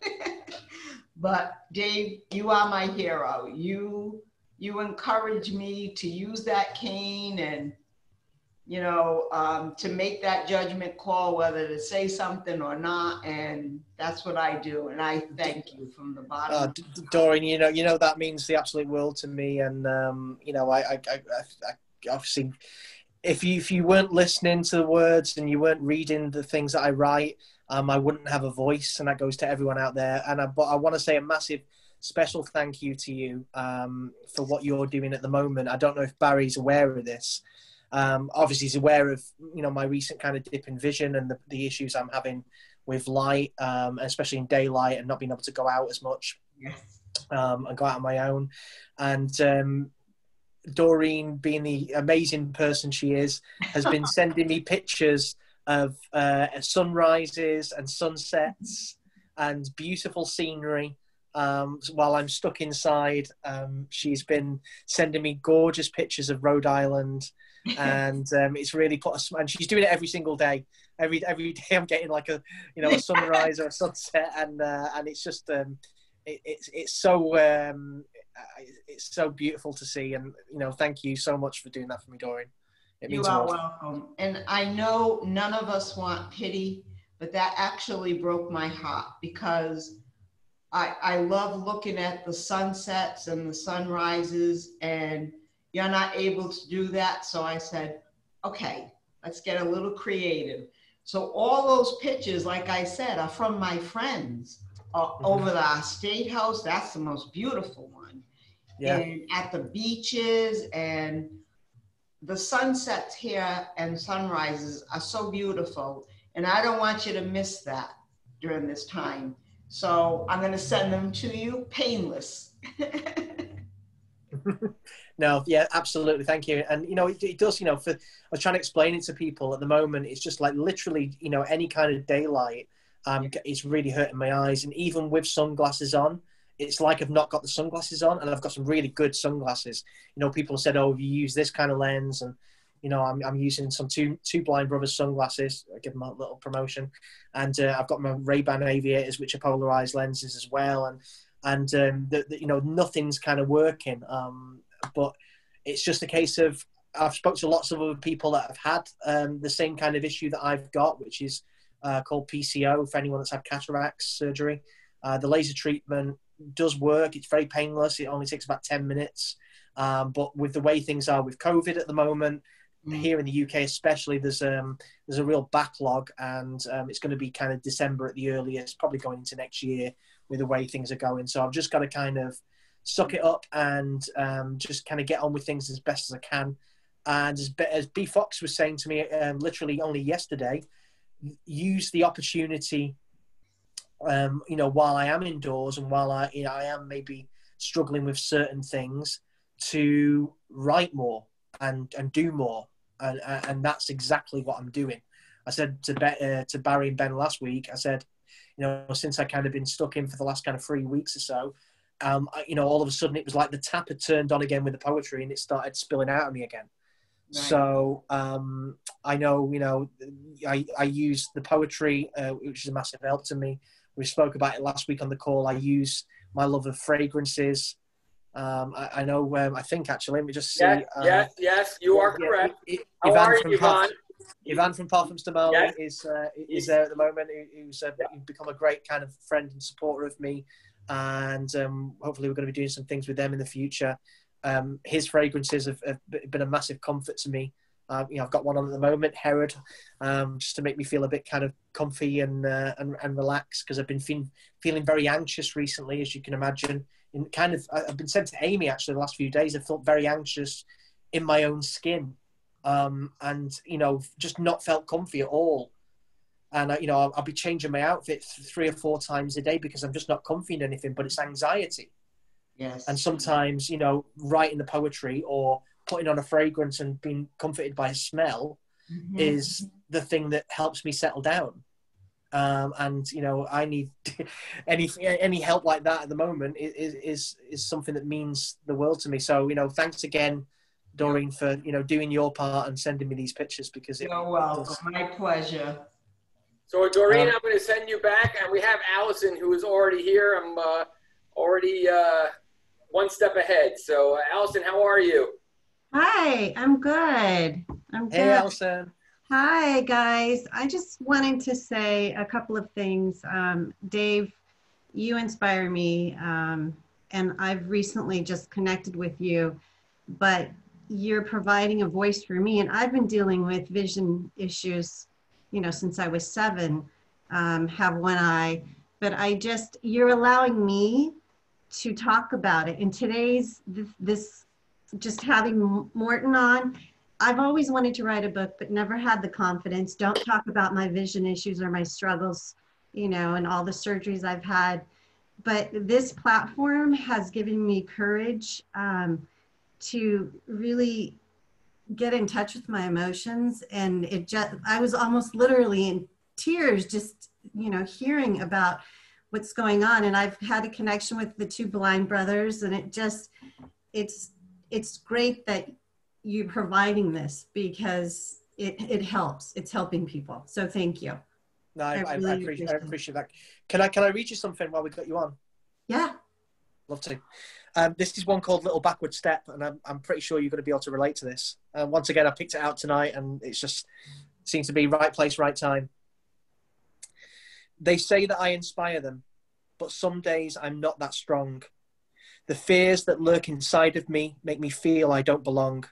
But Dave, you are my hero. You encourage me to use that cane and, to make that judgment call, whether to say something or not. And that's what I do. And I thank you from the bottom. Doreen, that means the absolute world to me. And, I obviously, if you weren't listening to the words and you weren't reading the things that I write, I wouldn't have a voice, and that goes to everyone out there. But I want to say a massive special thank you to you for what you're doing at the moment. I don't know if Barry's aware of this. Obviously, he's aware of my recent kind of dip in vision and the issues I'm having with light, especially in daylight, and not being able to go out as much. Yes. And go out on my own. And Doreen, being the amazing person she is, has been sending me pictures of sunrises and sunsets and beautiful scenery while I'm stuck inside. She's been sending me gorgeous pictures of Rhode Island, and it's really and she's doing it every single day. Every day I'm getting like a sunrise or a sunset, and it's just it's so beautiful to see. And thank you so much for doing that for me, Doreen. You are welcome. And I know none of us want pity, but that actually broke my heart because I love looking at the sunsets and the sunrises, and you're not able to do that. So I said, okay, let's get a little creative. So all those pictures, like I said, are from my friends over the State House. That's the most beautiful one. Yeah. And at the beaches, and the sunsets here and sunrises are so beautiful. And I don't want you to miss that during this time. So I'm going to send them to you painless. No, yeah, absolutely. Thank you. And, it does, I was trying to explain it to people at the moment. It's just like literally, any kind of daylight, it's really hurting my eyes. And even with sunglasses on, it's like I've not got the sunglasses on, and I've got some really good sunglasses. People said, oh, you use this kind of lens, and, I'm using some two Blind Brothers sunglasses. I give them a little promotion. And I've got my Ray-Ban aviators, which are polarized lenses as well. And nothing's kind of working. But it's just a case of I've spoken to lots of other people that have had the same kind of issue that I've got, which is called PCO, for anyone that's had cataracts surgery. The laser treatment does work. It's very painless. It only takes about 10 minutes. But with the way things are with COVID at the moment, here in the UK especially, there's a real backlog, and it's going to be kind of December at the earliest, probably going into next year with the way things are going. So I've just got to kind of suck it up and just kind of get on with things as best as I can. And as B Fox was saying to me literally only yesterday, use the opportunity, while I am indoors and while I am maybe struggling with certain things, to write more and do more. And that's exactly what I'm doing. I said to Barry and Ben last week, I said, since I kind of been stuck in for the last kind of 3 weeks or so, all of a sudden it was like the tap had turned on again with the poetry, and it started spilling out of me again. Right. So I know, I use the poetry, which is a massive help to me. We spoke about it last week on the call. I use my love of fragrances. I know, I think actually, let me just see. Yes, you are correct. Ivan from Parfums de Marly is there at the moment, who's become a great kind of friend and supporter of me. And hopefully we're going to be doing some things with them in the future. His fragrances have been a massive comfort to me. I've got one on at the moment, Herod, just to make me feel a bit kind of comfy and relaxed, because I've been feeling very anxious recently, as you can imagine. I've been said to Amy actually the last few days, I felt very anxious in my own skin, and just not felt comfy at all. And I'll be changing my outfit 3 or 4 times a day because I'm just not comfy in anything. But it's anxiety. Yes. And sometimes writing the poetry or putting on a fragrance and being comforted by a smell is the thing that helps me settle down. And I need any help like that at the moment is something that means the world to me. So thanks again, Doreen, for doing your part and sending me these pictures, because you're welcome. My pleasure. So Doreen, I'm going to send you back, and we have Allison, who is already here. I'm already one step ahead. So Allison, how are you? Hi, I'm good. Hey, Allison. Hi, guys. I just wanted to say a couple of things. Dave, you inspire me, and I've recently just connected with you, but you're providing a voice for me, and I've been dealing with vision issues, since I was 7, have one eye, but you're allowing me to talk about it. And today's, this just having Morton on, I've always wanted to write a book, but never had the confidence. Don't talk about my vision issues or my struggles, and all the surgeries I've had. But this platform has given me courage to really get in touch with my emotions. And I was almost literally in tears, just, hearing about what's going on. And I've had a connection with the 2 blind brothers, and it's great that you're providing this, because it helps. It's helping people. So thank you. No, I appreciate that. Can I read you something while we got you on? Yeah. Love to. This is one called Little Backward Step, and I'm pretty sure you're going to be able to relate to this. Once again, I picked it out tonight, and it seems to be right place, right time. They say that I inspire them, but some days I'm not that strong. The fears that lurk inside of me make me feel I don't belong.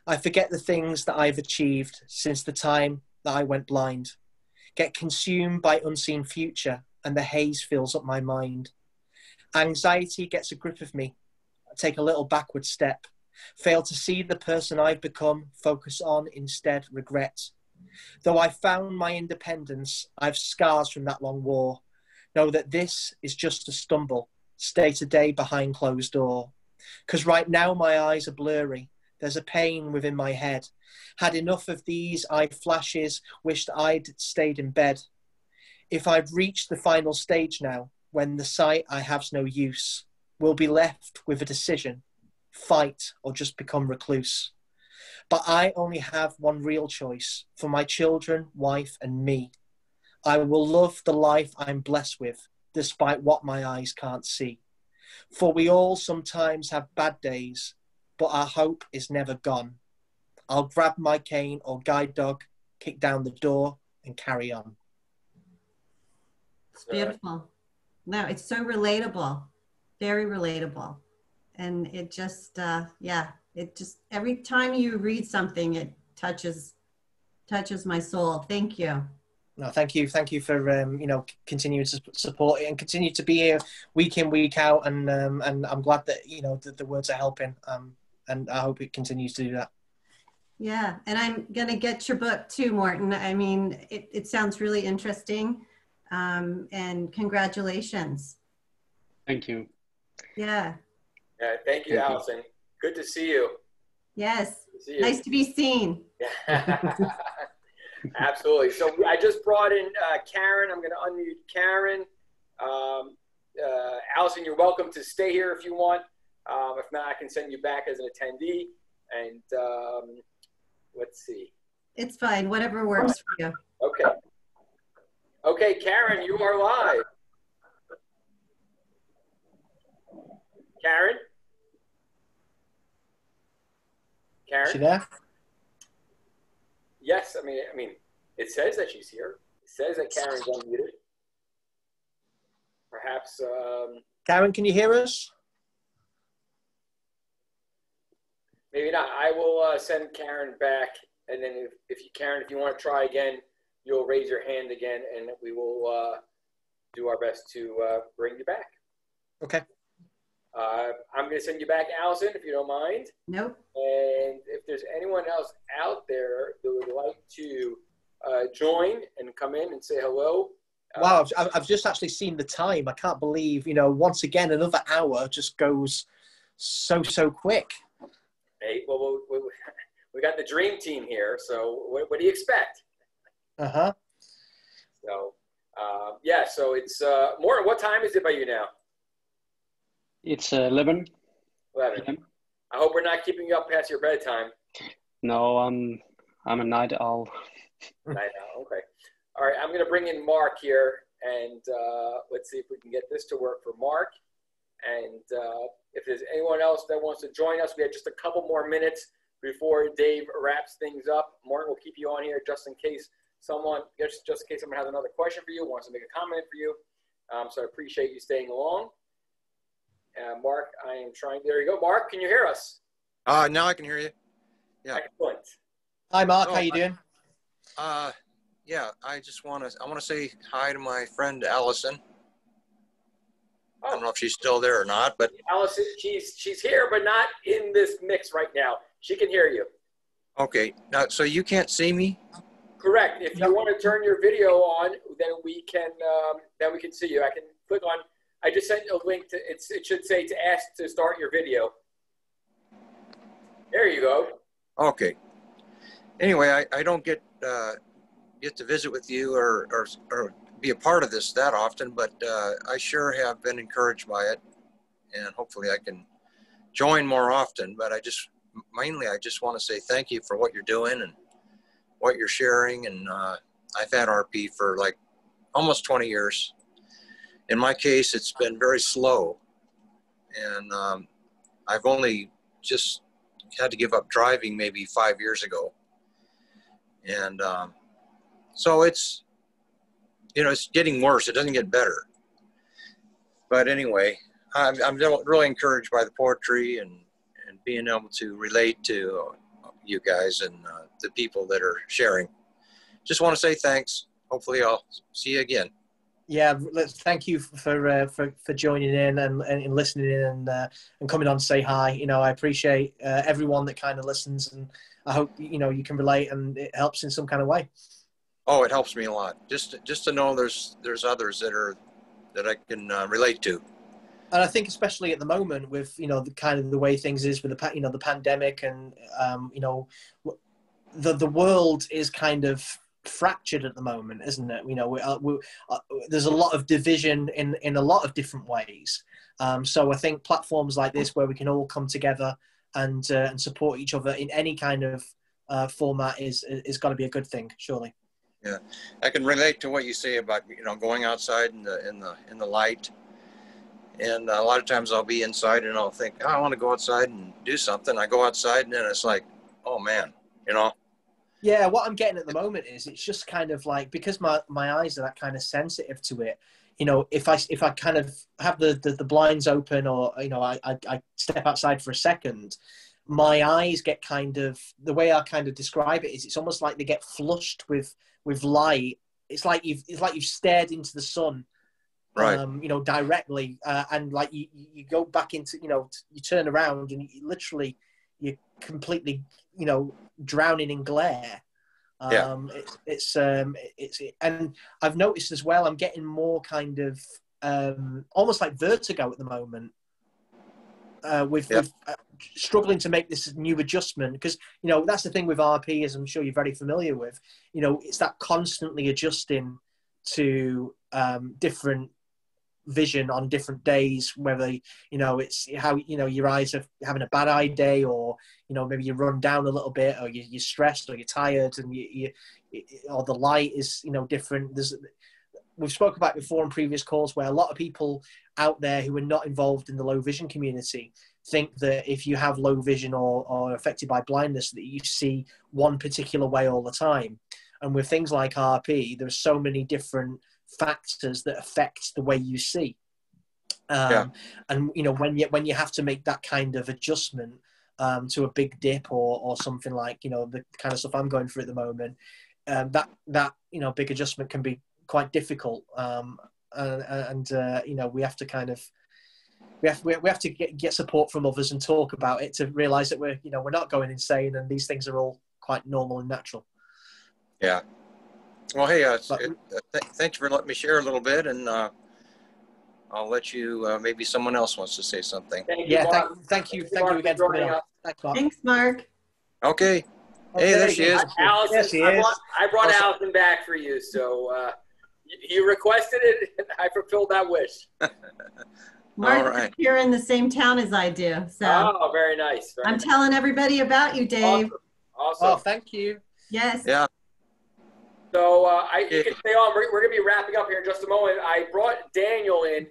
I forget the things that I've achieved since the time that I went blind. Get consumed by unseen future, and the haze fills up my mind. Anxiety gets a grip of me. I take a little backward step. Fail to see the person I've become, focus on instead regret. Though I found my independence, I've scars from that long war. Know that this is just a stumble. Stay today behind closed door. 'Cause right now my eyes are blurry. There's a pain within my head. Had enough of these eye flashes, wished I'd stayed in bed. If I've reached the final stage now, when the sight I have's no use, we'll be left with a decision, fight or just become recluse. But I only have one real choice for my children, wife and me. I will love the life I'm blessed with, despite what my eyes can't see. For we all sometimes have bad days, but our hope is never gone. I'll grab my cane or guide dog, kick down the door, and carry on. It's beautiful. No, it's so relatable, very relatable. And it just, yeah, it just, every time you read something, it touches my soul. Thank you. No, thank you for continuing to support it and continue to be here week in, week out. And I'm glad that that the words are helping. And I hope it continues to do that. Yeah, and I'm gonna get your book too, Morton. I mean, it sounds really interesting. And congratulations. Thank you. Yeah. Yeah, thank you, Allison. Good to see you. Yes. To see you. Nice to be seen. Absolutely. So I just brought in Karen. I'm going to unmute Karen. Allison, you're welcome to stay here if you want. If not, I can send you back as an attendee. And let's see. It's fine. Whatever works for you. Okay. Okay, Karen, you are live. Karen? Karen? Is she there? Yes, I mean, it says that she's here. It says that Karen's unmuted. Perhaps. Karen, can you hear us? Maybe not. I will send Karen back, and then if you want to try again, you'll raise your hand again, and we will do our best to bring you back. Okay. I'm going to send you back, Allison, if you don't mind. Nope. And if there's anyone else out there that would like to join and come in and say hello. Wow, I've just actually seen the time. I can't believe, once again, another hour just goes so quick. Hey, well, we got the dream team here, so what do you expect? Uh-huh. So, yeah, so it's, Morton, what time is it by you now? It's 11. 11. I hope we're not keeping you up past your bedtime. No, I'm a night owl. Night owl, okay. All right, I'm going to bring in Mark here, and let's see if we can get this to work for Mark. And if there's anyone else that wants to join us, we have just a couple more minutes before Dave wraps things up. Martin will keep you on here just in case someone has another question for you, wants to make a comment for you. So I appreciate you staying along. Mark, I am trying. There you go. Mark, can you hear us? Now I can hear you. Yeah. Excellent. Hi, Mark. How you doing? Yeah. I want to say hi to my friend Allison. I don't know if she's still there or not, but Allison, she's here, but not in this mix right now. She can hear you. Okay. Now, so you can't see me? Correct. If you want to turn your video on, then we can see you. I can click on. I just sent you a link to it should say to ask to start your video. There you go. Okay. Anyway, I don't get to visit with you or be a part of this that often, but I sure have been encouraged by it, and hopefully I can join more often. But I just want to say thank you for what you're doing and what you're sharing. And I've had RP for like almost 20 years. In my case, it's been very slow, and I've only just had to give up driving maybe 5 years ago. And so it's getting worse. It doesn't get better. But anyway, I'm really encouraged by the poetry and being able to relate to you guys and the people that are sharing. Just want to say thanks. Hopefully I'll see you again. Yeah, thank you for joining in and listening in and coming on to say hi. I appreciate everyone that kind of listens, and I hope you can relate and it helps in some kind of way. Oh, it helps me a lot. Just to know there's others that I can relate to. And I think especially at the moment with the kind of the way things is with the pandemic and the world is kind of fractured at the moment, isn't it? There's a lot of division in a lot of different ways. So I think platforms like this where we can all come together and support each other in any kind of format is got to be a good thing, surely. Yeah, I can relate to what you say about going outside in the light. And a lot of times I'll be inside and I'll think, I want to go outside and do something. I go outside and then it's like, oh man, you know? Yeah, what I'm getting at the moment is it's just kind of like, because my eyes are that kind of sensitive to it, you know, if I kind of have the blinds open, or, you know, I step outside for a second, my eyes get kind of, the way I kind of describe it is it's almost like they get flushed with light. It's like you've stared into the sun, Right. you know, directly, and like you go back into, you know, you turn around and you're completely, you know, drowning in glare. Yeah. It's and I've noticed as well, I'm getting more kind of almost like vertigo at the moment, with struggling to make this new adjustment, because, you know, that's the thing with RP, as I'm sure you're very familiar with. You know, it's that constantly adjusting to different vision on different days, whether, you know, it's how, you know, your eyes are having a bad eye day, or, you know, maybe you run down a little bit, or you're stressed, or you're tired, and you or the light is, you know, different. We've spoken about before in previous calls where a lot of people out there who are not involved in the low vision community think that if you have low vision or affected by blindness, that you see one particular way all the time. And with things like RP, there's so many different factors that affect the way you see. And, you know, when you have to make that kind of adjustment to a big dip or something like, you know, the kind of stuff I'm going through at the moment, that you know, big adjustment can be quite difficult. And you know, we have to kind of, we have to get support from others and talk about it to realize that we're not going insane, and these things are all quite normal and natural. Yeah. Well, hey, thanks for letting me share a little bit, and I'll let you, maybe someone else wants to say something. Thank you, Mark. Thank you again for joining us. Thanks, Mark. Okay. Hey, there she is. Allison, Yes, she is. I brought Allison back for you, so you requested it, and I fulfilled that wish. Mark, All right. you're in the same town as I do, so Oh, very nice. I'm telling everybody about you, Dave. Awesome. Oh, thank you. Yes. Yeah. So you can stay on. We're going to be wrapping up here in just a moment. I brought Daniel in.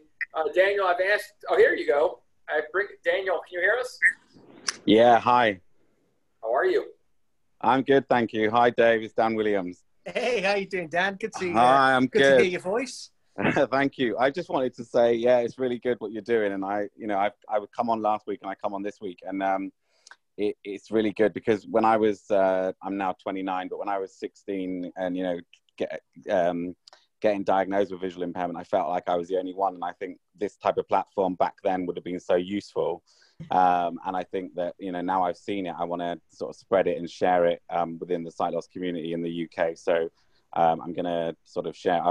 Daniel, I've asked. Oh, here you go. Daniel. Can you hear us? Yeah. Hi. How are you? I'm good, thank you. Hi, Dave. It's Dan Williams. Hey, how you doing, Dan? Good to see you. Hi, I'm good to hear your voice. Thank you. I just wanted to say, yeah, it's really good what you're doing. And I would come on last week and I come on this week, and it's really good because when I was, I'm now 29, but when I was 16 and, getting diagnosed with visual impairment, I felt like I was the only one. And I think this type of platform back then would have been so useful. And I think that, now I've seen it, I want to sort of spread it and share it within the sight loss community in the UK. So I'm going to sort of share,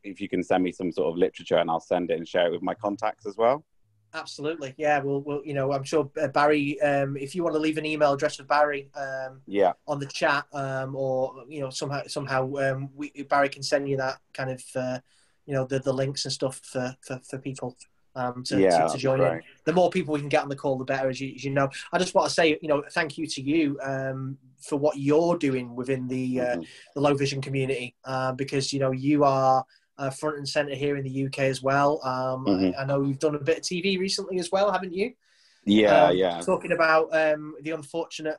if you can send me some sort of literature, and I'll send it and share it with my contacts as well. Absolutely. Yeah. We'll I'm sure Barry, if you want to leave an email address for Barry, on the chat, or, somehow Barry can send you that kind of, the links and stuff for people. To join in. The more people we can get on the call, the better, as you know. I just want to say, thank you to you for what you're doing within the low vision community, because you are front and center here in the UK as well. I know you've done a bit of TV recently as well, haven't you? Yeah. Talking about the unfortunate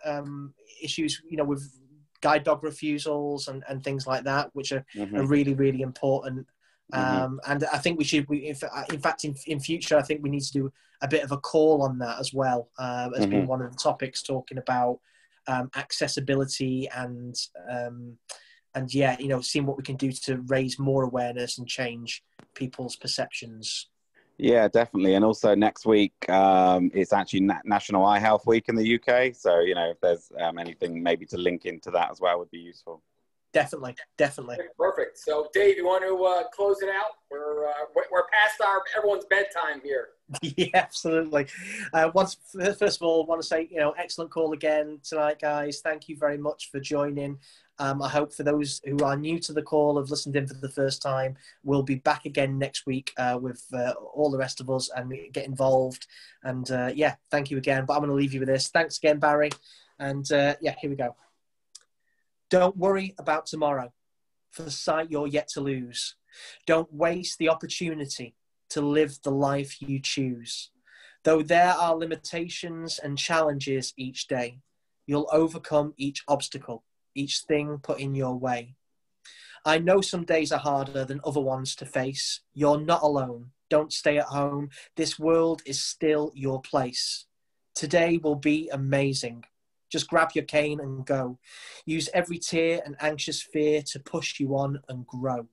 issues, with guide dog refusals and things like that, which are really, really important. And I think we should, in fact, in future, I think we need to do a bit of a call on that as well, as being one of the topics, talking about accessibility and seeing what we can do to raise more awareness and change people's perceptions. Yeah, definitely. And also next week, it's actually National Eye Health Week in the UK. So, if there's anything maybe to link into that as well would be useful. Definitely. Perfect. So, Dave, you want to close it out? We're past everyone's bedtime here. Yeah, absolutely. First of all, I want to say, excellent call again tonight, guys. Thank you very much for joining. I hope for those who are new to the call, have listened in for the first time, we'll be back again next week with all the rest of us and get involved. And thank you again. But I'm going to leave you with this. Thanks again, Barry. And here we go. Don't worry about tomorrow, for the sight you're yet to lose. Don't waste the opportunity to live the life you choose. Though there are limitations and challenges each day, You'll overcome each obstacle, each thing put in your way. I know some days are harder than other ones to face. You're not alone. Don't stay at home. This world is still your place. Today will be amazing. Just grab your cane and go. Use every tear and anxious fear to push you on and grow.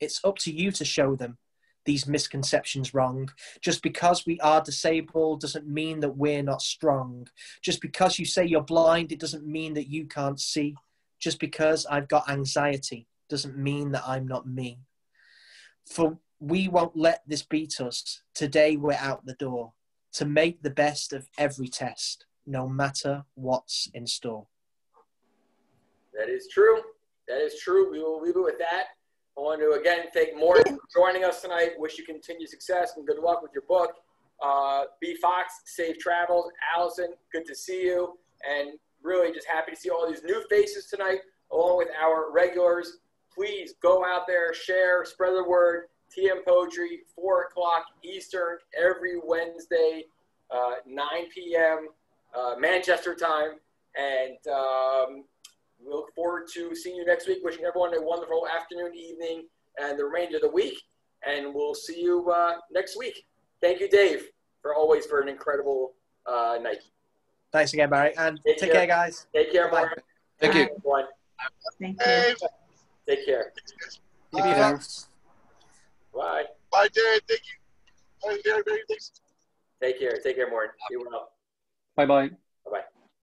It's up to you to show them these misconceptions wrong. Just because we are disabled doesn't mean that we're not strong. Just because you say you're blind, it doesn't mean that you can't see. Just because I've got anxiety doesn't mean that I'm not me. For we won't let this beat us. Today we're out the door to make the best of every test, no matter what's in store. That is true. That is true. We will leave it with that. I want to again thank Morton for joining us tonight. Wish you continued success and good luck with your book. B. Fox, safe travels. Allison, good to see you. And really just happy to see all these new faces tonight, along with our regulars. Please go out there, share, spread the word. TM Poetry, 4 o'clock Eastern, every Wednesday, 9 p.m. Manchester time. And we look forward to seeing you next week. Wishing everyone a wonderful afternoon, evening, and the remainder of the week. And we'll see you next week. Thank you, Dave, for an incredible night. Thanks again, Barry. And take care, guys. Take care, Bye-bye. Mark. Thank you. Everyone. Thank you. Take care. Bye. Bye, Dave. Thank you. Bye, everybody. Thanks. Take care. Take care, Morton. Be well. Bye-bye.